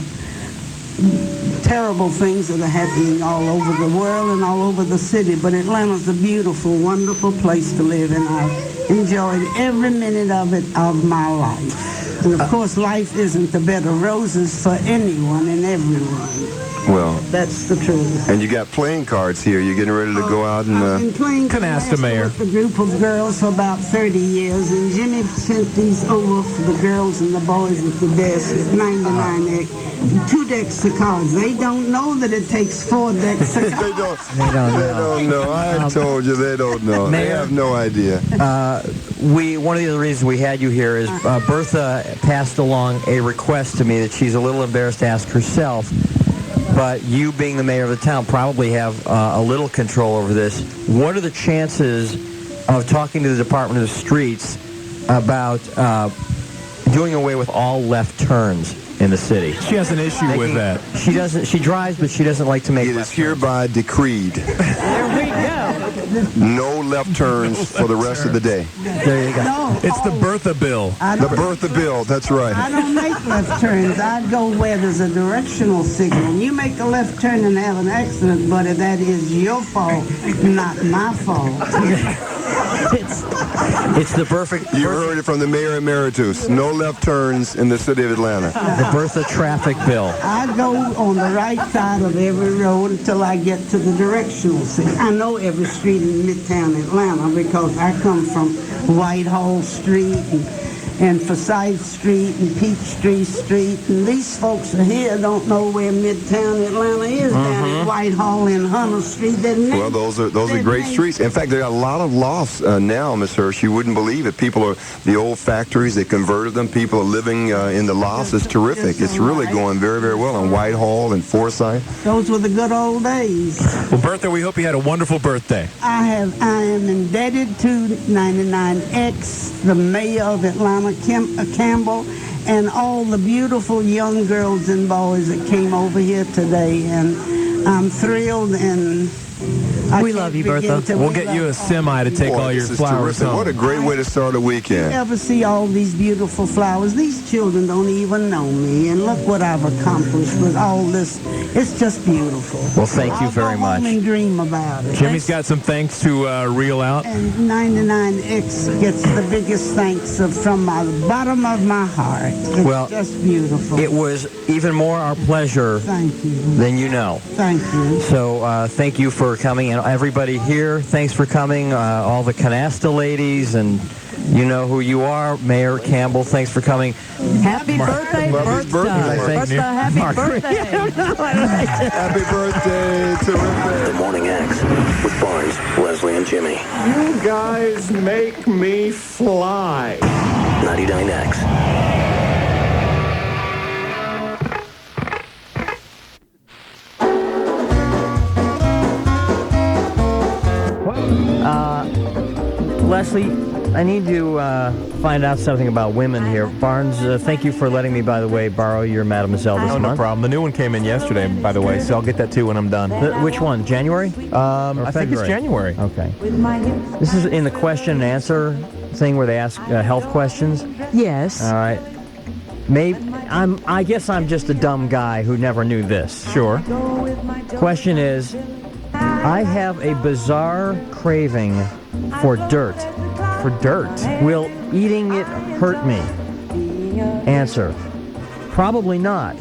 terrible things that are happening all over the world and all over the city. But Atlanta's a beautiful, wonderful place to live, and I've enjoyed every minute of it of my life. And of course, life isn't a bed of roses for anyone and everyone. Well, that's the truth. And you got playing cards here. You're getting ready to go out and I've been playing Canasta Mayor with a group of girls for about 30 years, and Jimmy sent these over for the girls and the boys at the desk. 99X, 2 decks of cards. They don't know that it takes 4 decks of cards. They don't know. I told you they don't know. They have no idea. One of the other reasons we had you here is Bertha passed along a request to me that she's a little embarrassed to ask herself. But you, being the mayor of the town, probably have a little control over this. What are the chances of talking to the Department of Streets about doing away with all left turns in the city? She has an issue with that. She doesn't. She drives, but she doesn't like to make. It is hereby decreed. There we go. No left turns for the rest of the day. There you go. No. It's the Bertha bill. The Bertha bill. That's right. I don't make left turns. I go where there's a directional signal. You make a left turn and have an accident, buddy, that is your fault, not my fault. It's the perfect. You heard it from the mayor emeritus. No left turns in the city of Atlanta. The Bertha traffic bill. I go on the right side of every road until I get to the directional signal. I know every street in Midtown Atlanta because I come from Whitehall Street and Forsyth Street and Peachtree Street, and these folks are here don't know where Midtown Atlanta is, down at Whitehall and Hunter Street. Well, those are great streets. In fact, there are a lot of lofts now, Miss Hirsch. You wouldn't believe it. People are, the old factories, they converted them. People are living in the lofts. It's terrific. It's really going very, very well on Whitehall and Forsyth. Those were the good old days. Well, Bertha, we hope you had a wonderful birthday. I am indebted to 99X, the mayor of Atlanta, Campbell, and all the beautiful young girls and boys that came over here today. And I'm thrilled, and we love you, Bertha. We'll get you a semi to take all your flowers home. What a great way to start a weekend. You ever see all these beautiful flowers? These children don't even know me, and look what I've accomplished with all this. It's just beautiful. Well, thank you very much. I'll go home and dream about it. Jimmy's got some thanks to reel out. And 99X gets the biggest thanks from the bottom of my heart. It's just beautiful. It was even more our pleasure than you know. Thank you. So thank you for coming, and everybody here, thanks for coming. All the canasta ladies, and you know who you are. Mayor Campbell, thanks for coming. Happy birthday, Bertha. Bertha, happy birthday. Happy birthday to The Morning X with Barnes, Leslie, and Jimmy. You guys make me fly. 99X. Leslie, I need to find out something about women here. Barnes, thank you for letting me, by the way, borrow your Mademoiselle this month. No problem. The new one came in yesterday, by the way, so I'll get that too when I'm done. Which one? January? I think it's January. Okay. This is in the question and answer thing where they ask health questions? Yes. All right. I guess I'm just a dumb guy who never knew this. Sure. Question is, I have a bizarre craving for dirt. For dirt? Will eating it hurt me? Answer: probably not.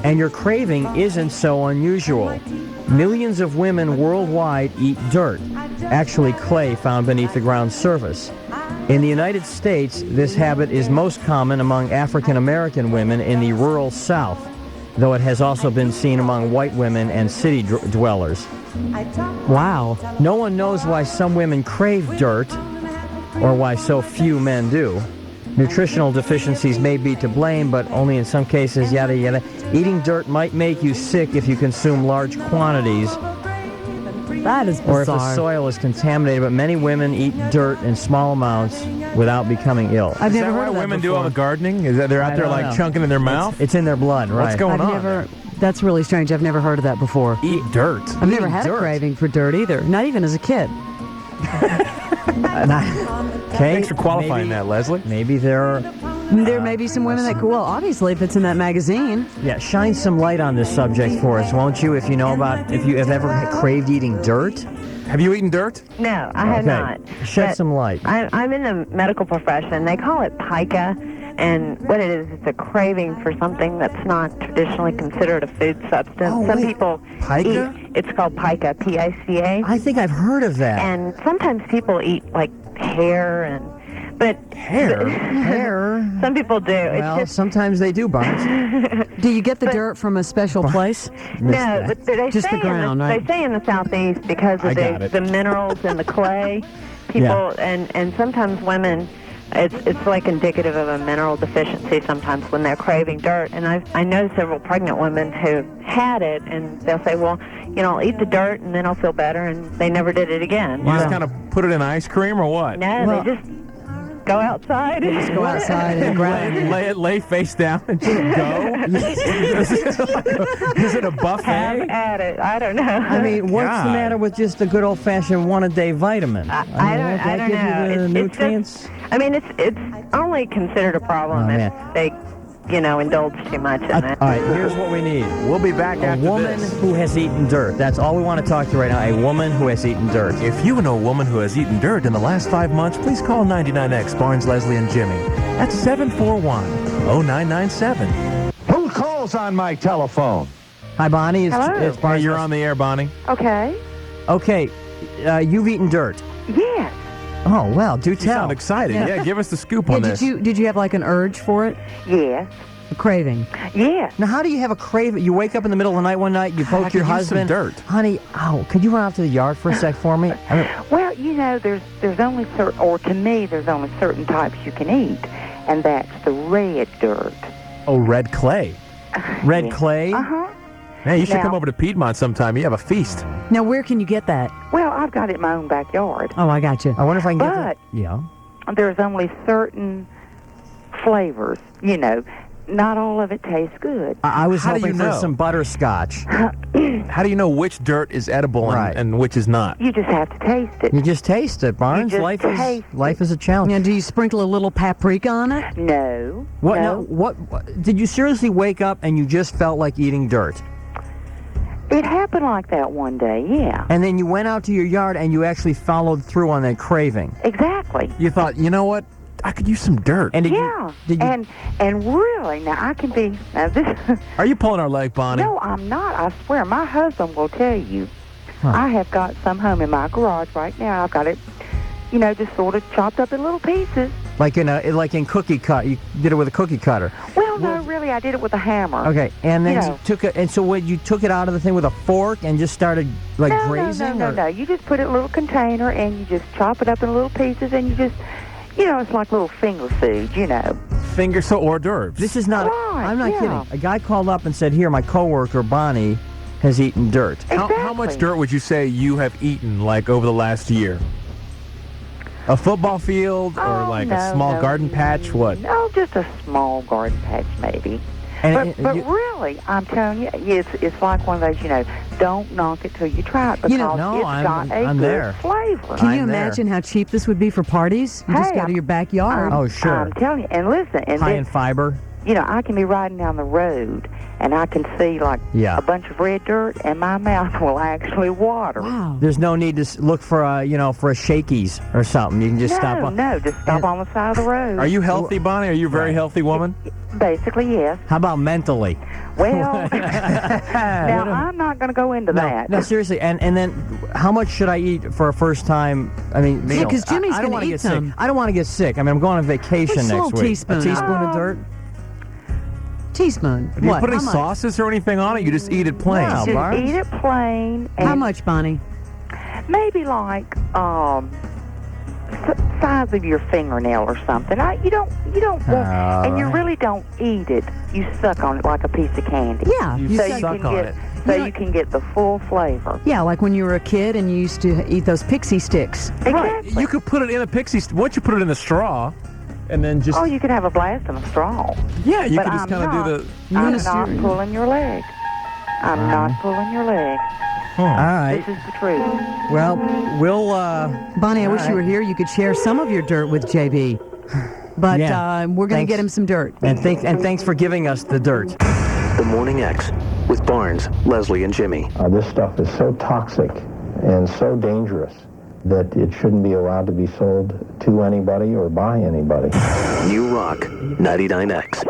And your craving isn't so unusual. Millions of women worldwide eat dirt. actually clay found beneath the ground's surface. In the United States, this habit is most common among African American women in the rural South, though it has also been seen among white women and city dwellers. Wow. No one knows why some women crave dirt or why so few men do. Nutritional deficiencies may be to blame, but only in some cases, yada yada. Eating dirt might make you sick if you consume large quantities. That is bizarre. Or if the soil is contaminated, but many women eat dirt in small amounts without becoming ill. I've never heard of that women before. do all the gardening? Is that they're out there like chunking in their mouth? It's in their blood, right? What's going on? That's really strange. I've never heard of that before. Eat dirt. I've never had a craving for dirt either. Not even as a kid. Thanks for qualifying that, Leslie. Maybe there may be some women that, well, obviously, if it's in that magazine. Yeah, shine some light on this subject for us, won't you? If you know about, if you have ever craved eating dirt. Have you eaten dirt? No, I have not. Shed some light. I'm in the medical profession. They call it pica, and what it is, it's a craving for something that's not traditionally considered a food substance. Some people pica? eat, it's called pica, P-I-C-A. I think I've heard of that. And sometimes people eat, like, hair but hair. Some people do. Well, it's just, sometimes they do, Barnes. Do you get the dirt from a special place? No, but they just say the ground, right? They say in the southeast because of the minerals in the clay, people and sometimes women. It's like indicative of a mineral deficiency sometimes when they're craving dirt. And I know several pregnant women who had it, and they'll say, well, I'll eat the dirt and then I'll feel better, and they never did it again. You just kind of put it in ice cream or what? No, they just go outside. They just go outside and grab it. Lay face down and just go? Is it a buffet? Have at it. I don't know. I mean, what's the matter with just a good old-fashioned one-a-day vitamin? I don't know. The nutrients? It's only considered a problem if they, indulge too much in it. All right, here's what we need. We'll be back after this. A woman who has eaten dirt. That's all we want to talk to right now. A woman who has eaten dirt. If you know a woman who has eaten dirt in the last 5 months, please call 99X, Barnes, Leslie, and Jimmy. That's 741-0997. Who calls on my telephone? Hi, Bonnie. Hello. Barnes. You're on the air, Bonnie. Okay. Okay, you've eaten dirt. Yes. Oh, well, do You tell. sound excited. Yeah, give us the scoop on this. Did you have like an urge for it? Yes. A craving? Yes. Now, how do you have a craving? You wake up in the middle of the night one night, you poke your husband. Dirt. Honey, could you run out to the yard for a sec for me? Well, there's only certain, or to me, there's only certain types you can eat, and that's the red dirt. Oh, red clay. Red clay? Uh-huh. Man, you should come over to Piedmont sometime. You have a feast. Now, where can you get that? Well, I've got it in my own backyard. Oh, I got you. I wonder if I can get that. But Yeah. there's only certain flavors, Not all of it tastes good. I was How do hoping you for know? some butterscotch. How do you know which dirt is edible and which is not? You just have to taste it. You just taste it, Barnes. just Life is a challenge. Now, do you sprinkle a little paprika on it? No. What? No. Now, what? Did you seriously wake up and you just felt like eating dirt? It happened like that one day, yeah. And then you went out to your yard and you actually followed through on that craving. Exactly. You thought, you know what? I could use some dirt. And did Yeah. you? And really, now I can be. Now this. Are you pulling our leg, Bonnie? No, I'm not. I swear, my husband will tell you. Huh. I have got some home in my garage right now. I've got it, just sort of chopped up in little pieces. Like in cookie cut. You did it with a cookie cutter. Well, no, really, I did it with a hammer. Okay, and then You know. you took it. And so when you took it out of the thing with a fork and just started grazing. No. You just put it in a little container and you just chop it up in little pieces and you just, it's like little finger food, Finger so hors d'oeuvres. This is not. Right, I'm not yeah. kidding. A guy called up and said, "Here, my coworker Bonnie has eaten dirt." How much dirt would you say you have eaten, like, over the last year? A football field or like a small garden patch? What? No, just a small garden patch, maybe. And but really, I'm telling you, it's like one of those, don't knock it till you try it because it's got a I'm good there. flavor. Can you imagine how cheap this would be for parties? You just go to your backyard. Oh, sure. I'm telling you, and listen, and High in fiber. I can be riding down the road, and I can see, like, a bunch of red dirt, and my mouth will actually water. Wow. There's no need to look for a Shakey's or something. You can just stop on. No, just stop on the side of the road. Are you healthy, Bonnie? Are you a very healthy woman? Basically, yes. How about mentally? Well, now, I'm not going to go into that. No, seriously. And then, how much should I eat for a first time? I mean, Yeah, because Jimmy's I don't going want to to eat get some. sick. I don't want to get sick. I mean, I'm going on vacation Just a next little week. teaspoon. A teaspoon of dirt? Teaspoon. Do you What? put any How much? sauces or anything on it? You just eat it plain. Wow, Just Barnes. eat it plain. And How much, Bonnie? Maybe like size of your fingernail or something. You don't want, and you really don't eat it. You suck on it like a piece of candy. Yeah, You so suck you can on get it. so you can get the full flavor. Yeah, like when you were a kid and you used to eat those pixie sticks. Exactly. You could put it in a pixie. Once you put it in the straw, and then just. Oh, you could have a blast in a straw. Yeah, you But could just kind of do the. I'm not pulling your leg. I'm not pulling your leg. All right. This is the truth. Well, we'll. Bonnie, I wish you were here. You could share some of your dirt with JB. But Yeah. we're going to Thanks. get him some dirt. And thanks for giving us the dirt. The Morning X with Barnes, Leslie, and Jimmy. This stuff is so toxic and so dangerous that it shouldn't be allowed to be sold to anybody or by anybody. New Rock 99X.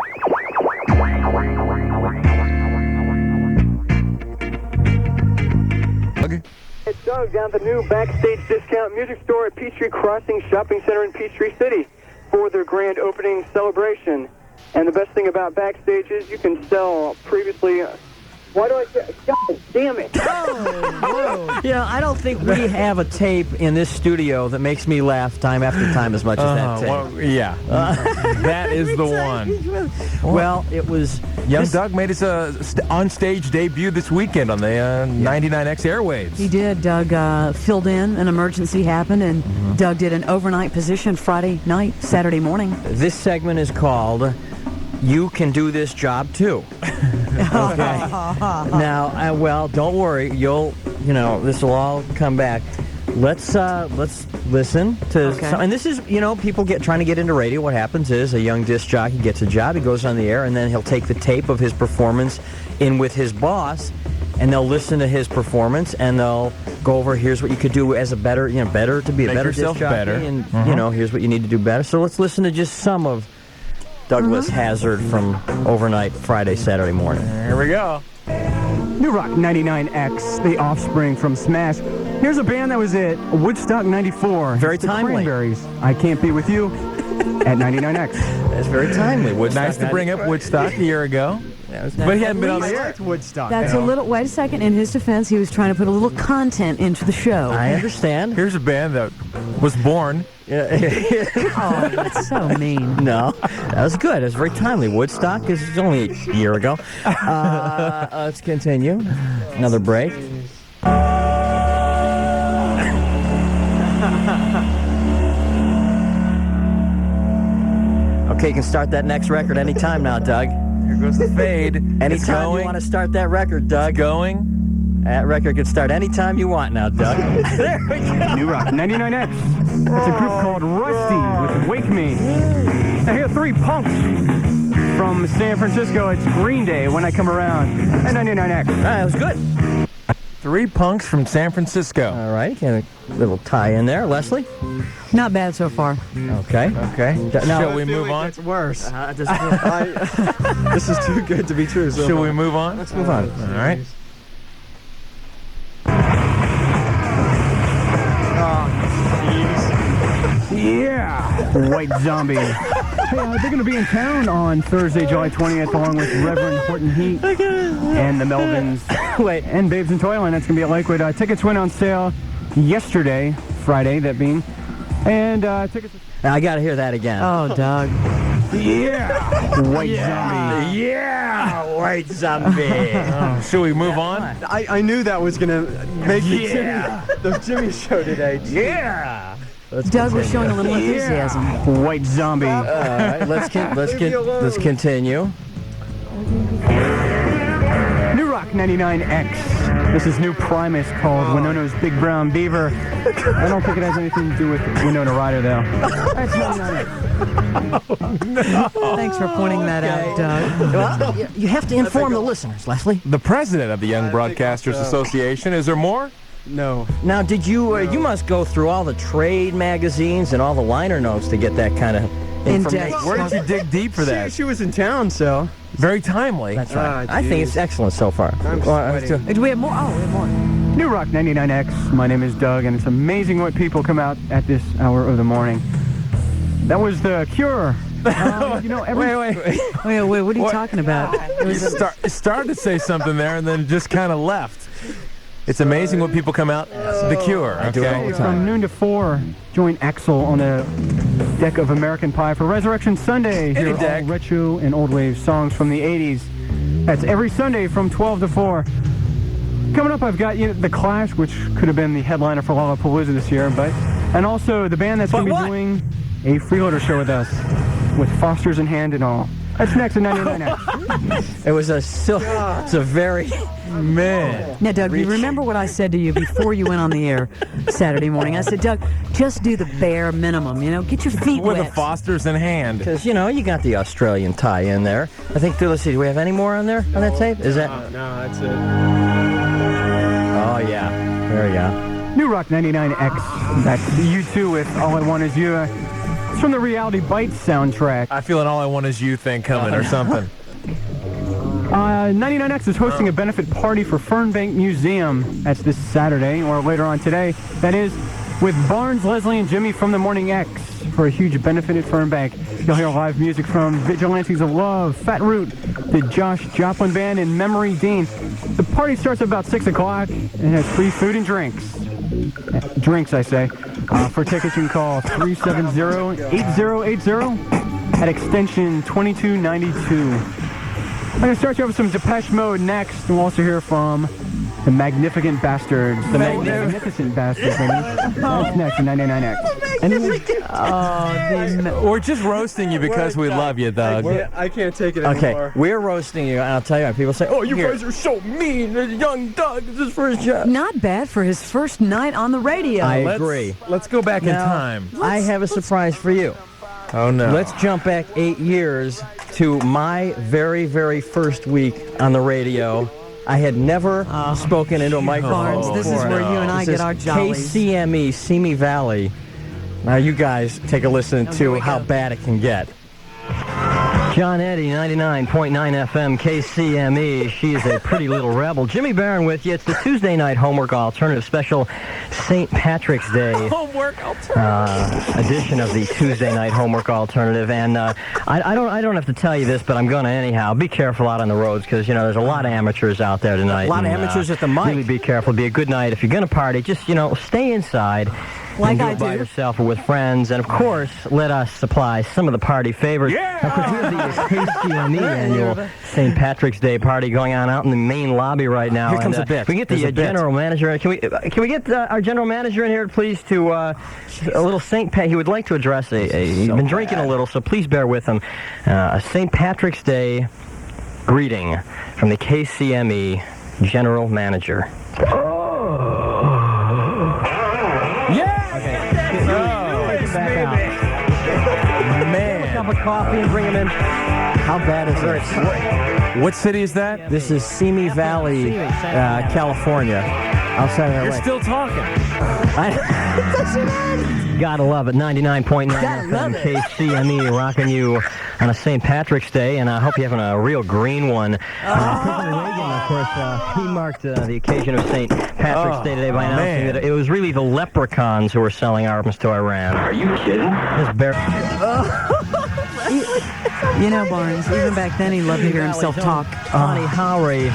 It's Doug down at the new Backstage Discount Music Store at Peachtree Crossing Shopping Center in Peachtree City for their grand opening celebration. And the best thing about Backstage is you can sell previously... Why do I... God damn it! I don't think we have a tape in this studio that makes me laugh time after time as much as that tape. Well, yeah. That is the one. Well, it was... Young Doug made his on-stage debut this weekend on the 99X airwaves. He did. Doug filled in. An emergency happened, and Doug did an overnight position Friday night, Saturday morning. This segment is called You Can Do This Job Too. Okay. Now, well, don't worry. This will all come back. Let's listen to some, and this is, people trying to get into radio. What happens is a young disc jockey gets a job, he goes on the air, and then he'll take the tape of his performance in with his boss, and they'll listen to his performance, and they'll go over, here's what you could do as a better to be a Make better disc yourself jockey, better. and here's what you need to do better. So let's listen to just some of Douglas Hazard from overnight Friday, Saturday morning. Here we go. New Rock 99X, the offspring from Smash. Here's a band that was at Woodstock 94. Very The timely. Cranberries. I Can't Be With You at 99X. That's very timely. Woodstock, Nice to bring up Woodstock a year ago. But he hadn't been on the air. Woodstock. That's a little... Wait a second. In his defense, he was trying to put a little content into the show. I understand. Here's a band that was born. Oh, that's so mean. No, that was good. It was very timely. Woodstock is only a year ago. Let's continue. Another break. Okay, you can start that next record anytime now, Doug. Here goes the fade. Anytime you want to start that record, Doug. Going. That record can start anytime you want now, Doug. There we go. New Rock 99X. It's a group called Rusty with Wake Me. Now here are 3 punks from San Francisco. It's Green Day, When I Come Around, at 99X. That was good. 3 punks from San Francisco. All right, a little tie in there. Leslie? Not bad so far. Okay. Shall we move on? It's worse. This is too good to be true. So Shall we move on? Let's move on. All right. Yeah! White Zombie. Hey, they're going to be in town on Thursday, July 20th, along with Reverend Horton Heat and the Melvins. Wait. And Babes in Toyland. That's going to be at Lakewood. Tickets went on sale yesterday, Friday, that being. And tickets... I got to hear that again. Oh, Doug. Yeah! White Zombie. Yeah! White Zombie. Shall we move on? I knew that was going to make the Jimmy show today. Yeah! Doug was showing a little enthusiasm. White Zombie. All right, let's continue. New Rock 99X. This is new Primus called Winona's Big Brown Beaver. I don't think it has anything to do with Winona Ryder, though. That's 99X. Thanks for pointing that out, Doug. Well, you have to inform the listeners, Leslie. The president of the Young Broadcasters Association. Is there more? No. Now, did you? You must go through all the trade magazines and all the liner notes to get that kind of information. Where did you dig deep for that? She was in town, so. Very timely. That's right. I think it's excellent so far. I'm Do we have more? Oh, we have more. New Rock 99X. My name is Doug, and it's amazing what people come out at this hour of the morning. That was The Cure. You know, Wait, what are you talking about? You started to say something there and then just kind of left. It's amazing what people come out. The Cure. Okay. From noon to 4, join Axel on the deck of American Pie for Resurrection Sunday. Hear all retro and old wave songs from the 80s. That's every Sunday from 12 to 4. Coming up, I've got The Clash, which could have been the headliner for Lollapalooza this year, and also the band that's going to be doing a freeloader show with us, with Foster's in hand and all. That's next at 99X. It was it's a very man. Now, Doug, you remember what I said to you before you went on the air Saturday morning? I said, Doug, just do the bare minimum. Get your feet with wet. the Fosters in hand. Because you got the Australian tie in there. I think. Let's see. Do we have any more on there on that tape? Is that? No, that's it. Oh yeah. There we go. New Rock 99X. That's U2 with All I Want Is You. It's from the Reality Bites soundtrack. I feel an All I Want Is You thing coming or something. 99X is hosting a benefit party for Fernbank Museum. That's this Saturday, or later on today. That is, with Barnes, Leslie, and Jimmy from the Morning X for a huge benefit at Fernbank. You'll hear live music from Vigilantes of Love, Fat Root, the Josh Joplin Band, and Memory Dean. The party starts at about 6 o'clock and has free food and drinks. Drinks, I say. For tickets, you can call 370-8080 at extension 2292. I'm going to start you off with some Depeche Mode next, and we'll also hear from the Magnificent Bastards. The Magnificent Bastards. That's next at 99X. We're just roasting you because we love you, Doug. I can't take it anymore. Okay, we're roasting you, and I'll tell you what, people say, oh, you guys are so mean. Young Doug, this is for his job. Not bad for his first night on the radio. I agree. Let's go back in time. I have a surprise for you. Oh, no. Let's jump back 8 years to my very, very first week on the radio. I had never spoken into a microphone. Barnes, this is where you and I get our jollies. KCME, Simi Valley. Now you guys take a listen to how bad it can get. John Eddy, 99.9 FM, KCME. She is a pretty little rebel. Jimmy Barron with you. It's the Tuesday night homework alternative special St. Patrick's Day edition of the Tuesday night homework alternative. And I don't have to tell you this, but I'm going to anyhow. Be careful out on the roads because, there's a lot of amateurs out there tonight. A lot of amateurs at the mic. Really be careful. Be a good night. If you're going to party, just, stay inside. Like and do I it by do. yourself or with friends. And, of course, let us supply some of the party favorites. Yeah! Of course, we have the KCME annual St. Patrick's Day party going on out in the main lobby right now. Here comes a bit. We get the general manager. Can we get our general manager in here, please, to a little St. Pat. He would like to address he's been drinking a little, so please bear with him. A St. Patrick's Day greeting from the KCME general manager. Man. A cup of coffee and bring him in. How bad is it? What city is that? This is Simi Valley, California. Outside of LA. You're still talking. Gotta love it. 99.9 FM KCME rocking you on a St. Patrick's Day, and I hope you're having a real green one. President Reagan, of course, he marked the occasion of St. Patrick's Day today by announcing that it was really the leprechauns who were selling arms to Iran. Are you kidding? Barnes, even back then he loved to hear himself talk. Bonnie Howry.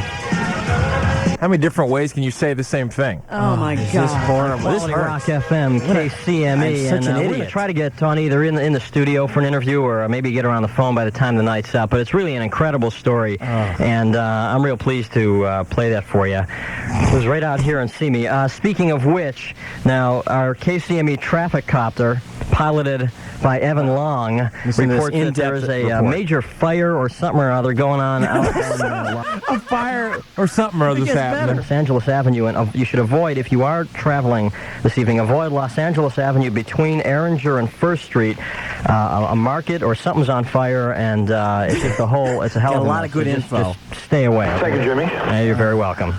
How many different ways can you say the same thing? Oh, my God. This is horrible. This is Rock FM, KCME. I'm such an We're going idiot. to try to get Tawny either in the studio for an interview or maybe get her on the phone by the time the night's up. But it's really an incredible story, and I'm real pleased to play that for you. It was right out here in Simi. Speaking of which, now our KCME traffic copter, piloted by Evan Long, reports that there is a major fire or something or other going on out on a fire or something or other's happening. Los Angeles Avenue, and you should avoid, if you are traveling this evening, avoid Los Angeles Avenue between Erringer and First Street. A market or something's on fire, and it's just it's a hell of a lot of good info. Just stay away. Thank you, Jimmy. You're very welcome.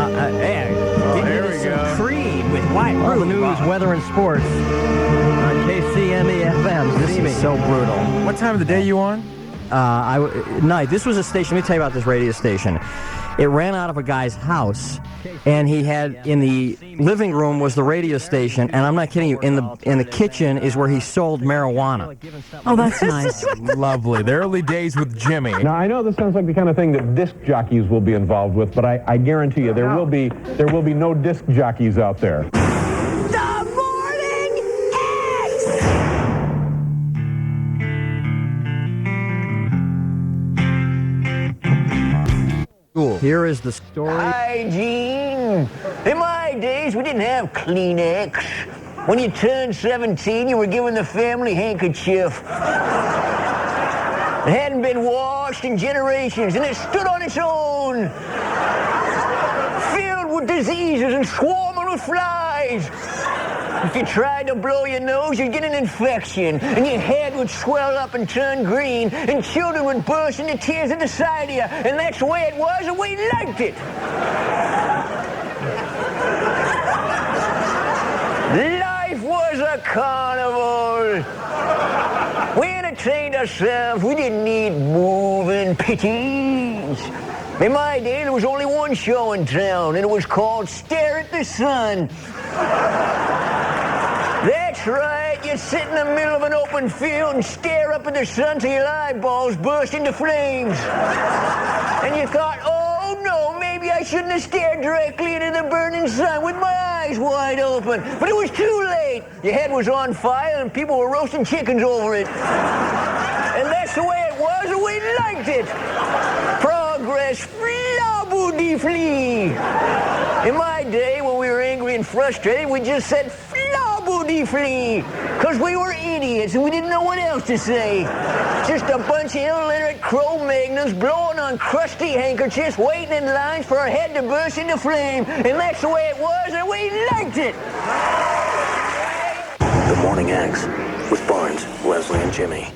There we go. Creed with White. All the news, weather, and sports on KCME FM. This is so brutal. What time of the day you on? Night. This was a station. Let me tell you about this radio station. It ran out of a guy's house, and he had in the living room was the radio station, and I'm not kidding you. In the kitchen is where he sold marijuana. Oh, that's nice. Lovely. The early days with Jimmy. Now, I know this sounds like the kind of thing that disc jockeys will be involved with, but I guarantee you there will be no disc jockeys out there. Cool. Here is the story. Hygiene. In my days, we didn't have Kleenex. When you turned 17, you were given the family handkerchief. It hadn't been washed in generations, and it stood on its own. Filled with diseases and swarming with flies. If you tried to blow your nose, you'd get an infection, and your head would swell up and turn green, and children would burst into tears at the sight of you, and that's the way it was, and we liked it. Life was a carnival. We entertained ourselves. We didn't need moving pictures. In my day, there was only one show in town, and it was called Stare at the Sun. That's right, you sit in the middle of an open field and stare up at the sun till your eyeballs burst into flames. And you thought, oh no, maybe I shouldn't have stared directly into the burning sun with my eyes wide open. But it was too late. Your head was on fire and people were roasting chickens over it. And that's the way it was, and we liked it. Progress, flabberty-flee. In my day, when we were angry and frustrated, we just said flabberty-flee, because we were idiots and we didn't know what else to say. Just a bunch of illiterate Cro-Magnons blowing on crusty handkerchiefs, waiting in lines for our head to burst into flame. And that's the way it was, and we liked it. The Morning X with Barnes, Leslie, and Jimmy.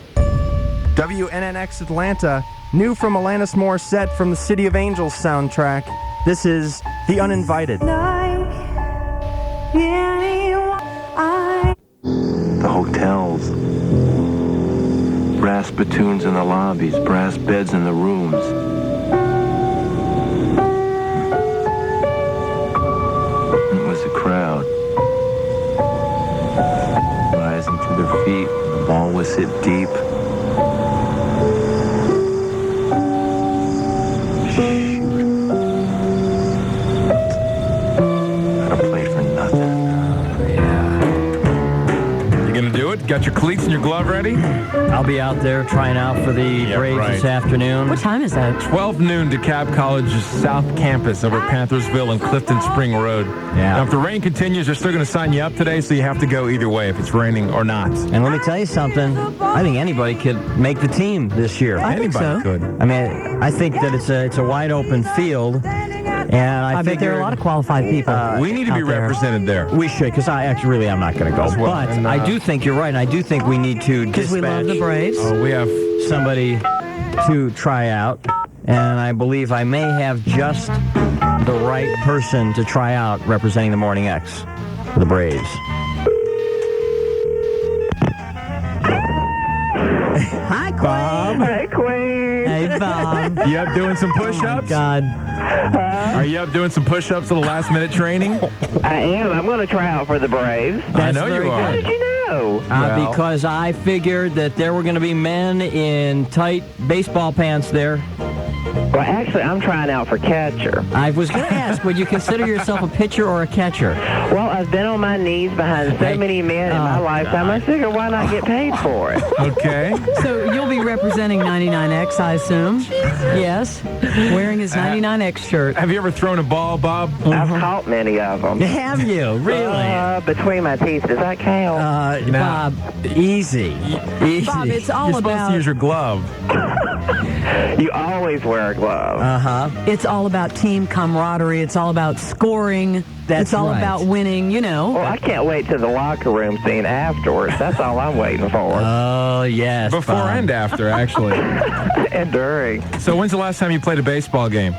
WNNX Atlanta, new from Alanis Morissette from the City of Angels soundtrack. This is The Uninvited. The hotels, brass spittoons in the lobbies, brass beds in the rooms. It was a crowd rising to their feet. The ball was hit deep. Got your cleats and your glove ready? I'll be out there trying out for the Braves this afternoon. What time is that? 12 noon, DeKalb College's South Campus over at Panthersville and Clifton Spring Road. Yeah. Now, if the rain continues, they're still going to sign you up today, so you have to go either way, if it's raining or not. And let me tell you something. I think anybody could make the team this year. Anybody could. I mean, I think that it's a wide open field. And I think there are a lot of qualified people. We need to be represented there. We should, because I'm not going to go. Well, but and, I do think you're right. And I do think we need to because we love the Braves. We have somebody to try out, and I believe I may have just the right person to try out representing the Morning X for the Braves. Hi, Queen. Hey, Queen. Hey, Bob. You up doing some push-ups? Oh, God. Are you up doing some push-ups for the last-minute training? I am. I'm going to try out for the Braves. I know you are. How did you know? Because I figured that there were going to be men in tight baseball pants there. Well, actually, I'm trying out for catcher. I was going to ask, would you consider yourself a pitcher or a catcher? Well, I've been on my knees behind so many men in my lifetime. I figure, why not get paid for it? Okay. So you'll be representing 99X, I assume? Yes. Wearing his 99X shirt. Have you ever thrown a ball, Bob? I've caught many of them. Have you? Really? Between my teeth. Does that count? Bob, easy. Bob, it's all You're supposed to use your glove. You always wear a glove. Uh-huh. It's all about team camaraderie. It's all about scoring. It's all about winning, you know. Well, I can't wait to the locker room scene afterwards. That's all I'm waiting for. Oh, yes. Before Bob. and after, actually. And during. So when's the last time you played a baseball game?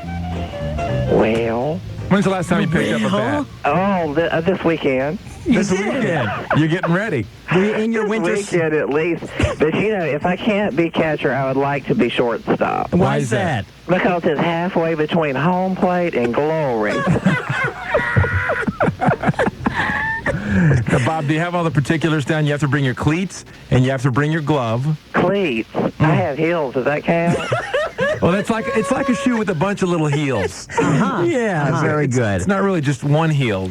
Well. When's the last time you picked up a bat? Oh, this weekend. This weekend. You're getting ready. Were you in your winter... weekend at least. But, you know, if I can't be catcher, I would like to be shortstop. Why is that? Because it's halfway between home plate and glory. Now, Bob, do you have all the particulars down? You have to bring your cleats, and you have to bring your glove. Cleats? I have heels. Does that count? Well, it's like a shoe with a bunch of little heels. Yeah, very good. It's not really just one heel.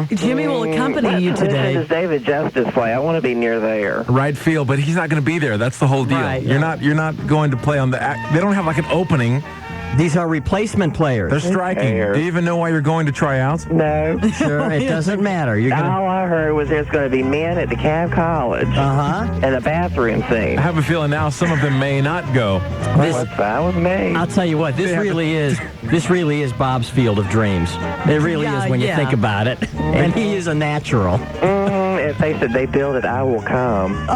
Jimmy will accompany you today. Does David Justice play? I want to be near there. Right field, but he's not going to be there. That's the whole deal. Right, You're not going to play on the... They don't have like an opening. These are replacement players. They're striking. Do you even know why you're going to try out? No. Sure, it doesn't matter. You're gonna... All I heard was there's going to be men at DeKalb College. And a bathroom scene. I have a feeling now some of them may not go. That's fine with me. I'll tell you what, this really is Bob's field of dreams. It really is when you think about it. And he is a natural. If they said they build it, I will come.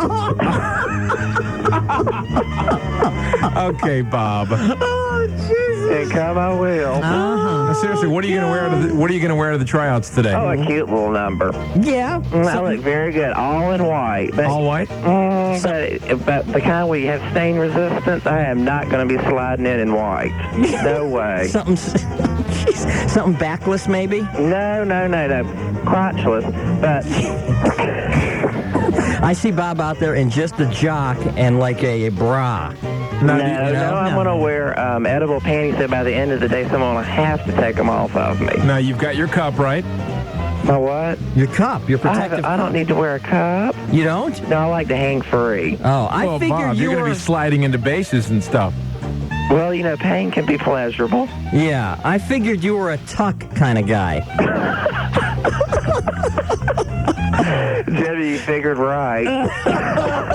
Okay, Bob. Oh, Jesus. And come I will. Now, seriously, what are you going to wear to the tryouts today? Oh, a cute little number. Yeah. I look very good, all in white. But, all white? But the kind where you have stain resistance, I am not going to be sliding in white. No way. Something backless, maybe? No. Crotchless. But I see Bob out there in just a jock and like a bra. No, I'm going to wear edible panties, so by the end of the day, someone will have to take them off of me. Now, you've got your cup, right? My what? Your cup, your protective I don't need to wear a cup. You don't? No, I like to hang free. Oh, I figured Bob, you're going to be sliding into bases and stuff. Well, you know, pain can be pleasurable. Yeah, I figured you were a tuck kind of guy. Jimmy, you figured right.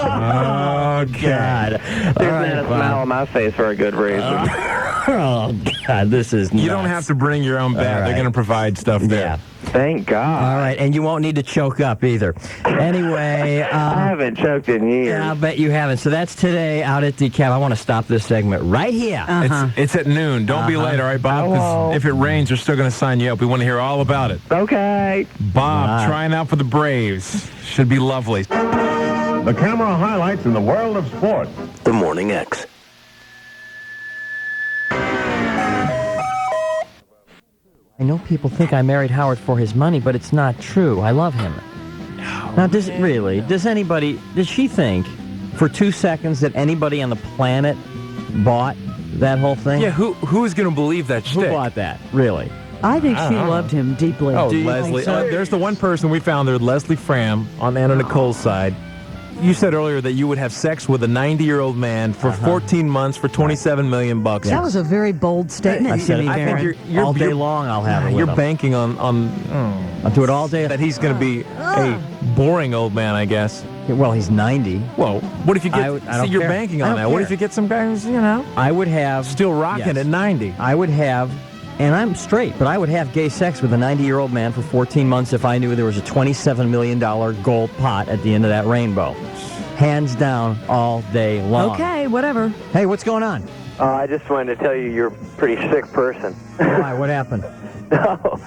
Oh, God. There's not a smile on my face for a good reason. Oh, God, this is nuts. You don't have to bring your own bat. They're going to provide stuff there. Yeah. Thank God. All right, and you won't need to choke up either. Anyway. I haven't choked in years. Yeah, I'll bet you haven't. So that's today out at DeKalb. I want to stop this segment right here. It's at noon. Don't be late, all right, Bob? Because if it rains, they're still going to sign you up. We want to hear all about it. Okay. Bob, trying out for the Braves. Should be lovely. The camera highlights in the world of sports. The Morning X. I know people think I married Howard for his money, but it's not true. I love him. Now, does she think for 2 seconds that anybody on the planet bought that whole thing? Yeah, who's going to believe that shtick? Who bought that, really? I think she loved him deeply. Oh, Leslie. There's the one person we found there, Leslie Fram, on Anna Nicole's side. You said earlier that you would have sex with a 90-year-old man for 14 months for $27 million. That was a very bold statement. I said, I think you're all day long I'll have it with You're him. banking on I'll do it all day. that he's going to be a boring old man, I guess. Well, he's 90. Well, what if you get... I don't you're care. banking I on don't that. What care. if you get some guys, I would have... still rocking at 90? I would have... And I'm straight, but I would have gay sex with a 90-year-old man for 14 months if I knew there was a $27 million gold pot at the end of that rainbow. Hands down, all day long. Okay, whatever. Hey, what's going on? I just wanted to tell you you're a pretty sick person. Why? What happened? No,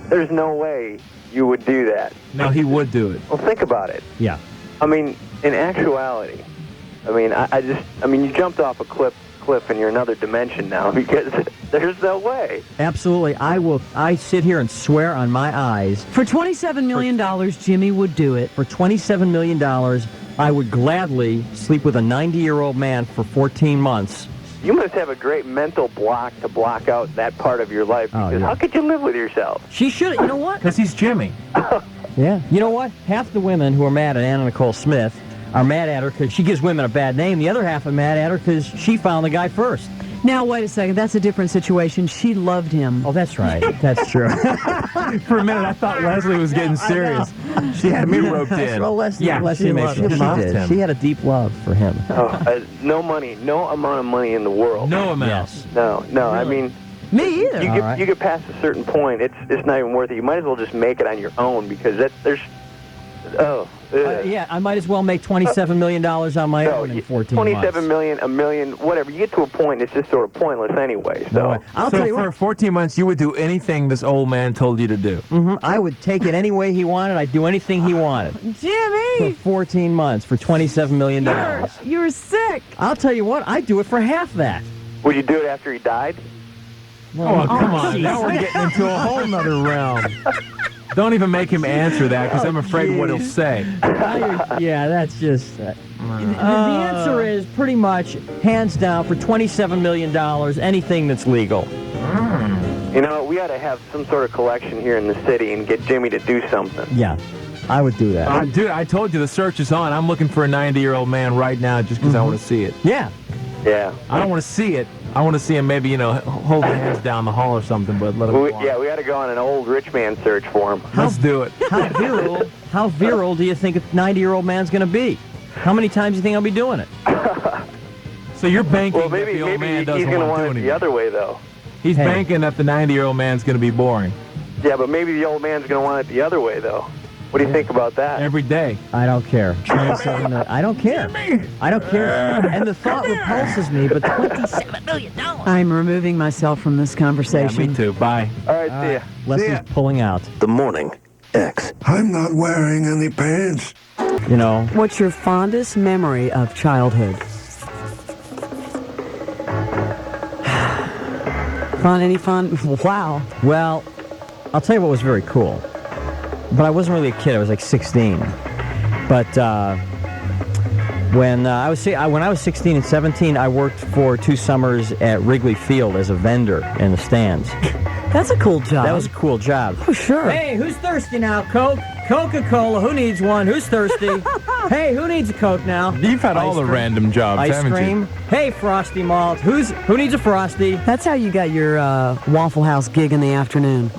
there's no way you would do that. No, he would do it. Well, think about it. Yeah. I mean, in actuality, you jumped off a cliff in your another dimension now because there's no way. Absolutely. I sit here and swear on my eyes. For $27 million, Jimmy would do it. For $27 million, I would gladly sleep with a 90-year-old man for 14 months You must have a great mental block to block out that part of your life. Because how could you live with yourself? She should. You know what? Because he's Jimmy. Yeah. You know what? Half the women who are mad at Anna Nicole Smith are mad at her because she gives women a bad name. The other half are mad at her because she found the guy first. Now, wait a second. That's a different situation. She loved him. Oh, that's right. That's true. For a minute, I thought Leslie was getting serious. She had me roped in. Well, Leslie loved him. She had a deep love for him. No money, no amount of money in the world. No amount. Yes. No. Really? I mean, me either. You get past a certain point, it's not even worth it. You might as well just make it on your own because yeah, I might as well make $27 million on my own in 14 months. 27 million, a million, whatever. You get to a point, it's just sort of pointless anyway. So I'll tell you for 14 months, you would do anything this old man told you to do. Mm-hmm. I would take it any way he wanted. I'd do anything he wanted. Jimmy! For 14 months, for $27 million. You're sick. I'll tell you what, I'd do it for half that. Would you do it after he died? Oh, come on. Now we're getting into a whole nother realm. Don't even make him answer that because I'm afraid what he'll say. Yeah, that's just... the answer is pretty much, hands down, for $27 million, anything that's legal. You know, we ought to have some sort of collection here in the city and get Jimmy to do something. Yeah, I would do that. Dude, I told you the search is on. I'm looking for a 90-year-old man right now just because I want to see it. Yeah. Yeah. I don't want to see it. I want to see him maybe, hold their hands down the hall or something, but let him go on. Yeah, we got to go on an old rich man search for him. Let's do it. How virile do you think a 90-year-old man's going to be? How many times do you think I'll be doing it? So you're banking well, maybe, that the old man doesn't he's going to want to want do it anything. the other way, though. He's banking that the 90-year-old man's going to be boring. Yeah, but maybe the old man's going to want it the other way, though. What do you think about that? Every day. I don't care. I don't care. I don't care. And the thought repulses me, but $27 million. I'm removing myself from this conversation. Yeah, me too. Bye. All right, see ya. Leslie's pulling out. The Morning X. I'm not wearing any pants. You know. What's your fondest memory of childhood? Any fun? Wow. Well, I'll tell you what was very cool. But I wasn't really a kid. I was like 16. But when I was 16 and 17, I worked for 2 summers at Wrigley Field as a vendor in the stands. That's a cool job. That was a cool job. Oh, sure. Hey, who's thirsty now? Coke? Coca-Cola. Who needs one? Who's thirsty? Hey, who needs a Coke now? You've had all the random jobs, haven't you? Ice cream. Hey, Frosty Malt. Who needs a Frosty? That's how you got your Waffle House gig in the afternoon.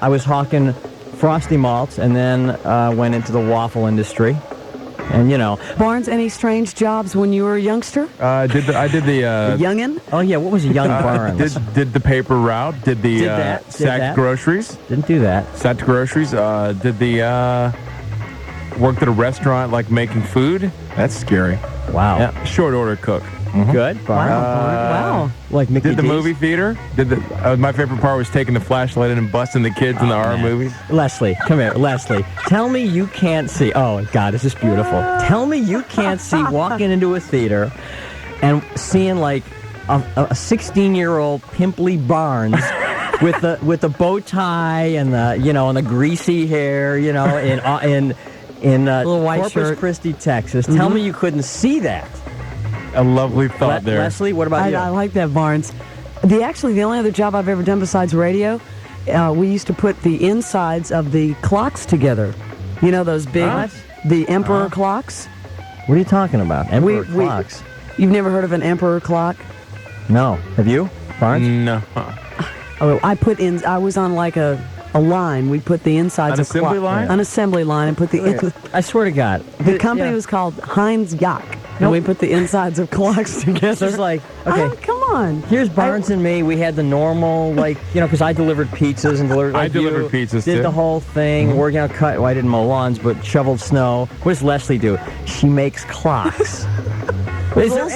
I was hawking Frosty Malts and then went into the waffle industry. And, Barnes, any strange jobs when you were a youngster? I did the youngin'? Oh, yeah, what was a young Barnes? Did the paper route, did the sacked groceries. Didn't do that. Sacked groceries, worked at a restaurant, like making food. That's scary. Wow. Yeah, short order cook. Good. Wow. Like Mickey Did the D's? movie theater. My favorite part was taking the flashlight in and busting the kids in the horror movies. Leslie, come here. Leslie, tell me you can't see. Oh, God, this is beautiful. Tell me you can't see walking into a theater and seeing like a 16-year-old pimply Barnes with the bow tie and the greasy hair, in little white Corpus shirt. Christi, Texas. Tell me you couldn't see that. A lovely thought there. Leslie, what about you? I like that, Barnes. The only other job I've ever done besides radio, we used to put the insides of the clocks together. You know those big, the Emperor clocks? What are you talking about? Emperor clocks? You've never heard of an Emperor clock? No. Have you, Barnes? No. Oh, I was on like a line. We put the insides of assembly line? An assembly line and put the... I swear to God. The company was called Heinz Yacht. And we put the insides of clocks together. It's like, okay. Oh, come on. Here's Barnes and me. We had the normal, because I delivered pizzas and delivered. I delivered pizzas Did too. the whole thing. Working out cut. Well, I didn't mow lawns, but shoveled snow. What does Leslie do? She makes clocks. Is there a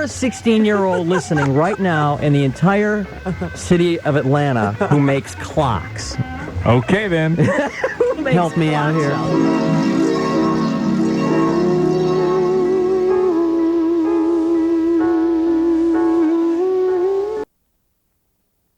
16-year-old listening right now in the entire city of Atlanta who makes clocks? Okay, then. Help me out here.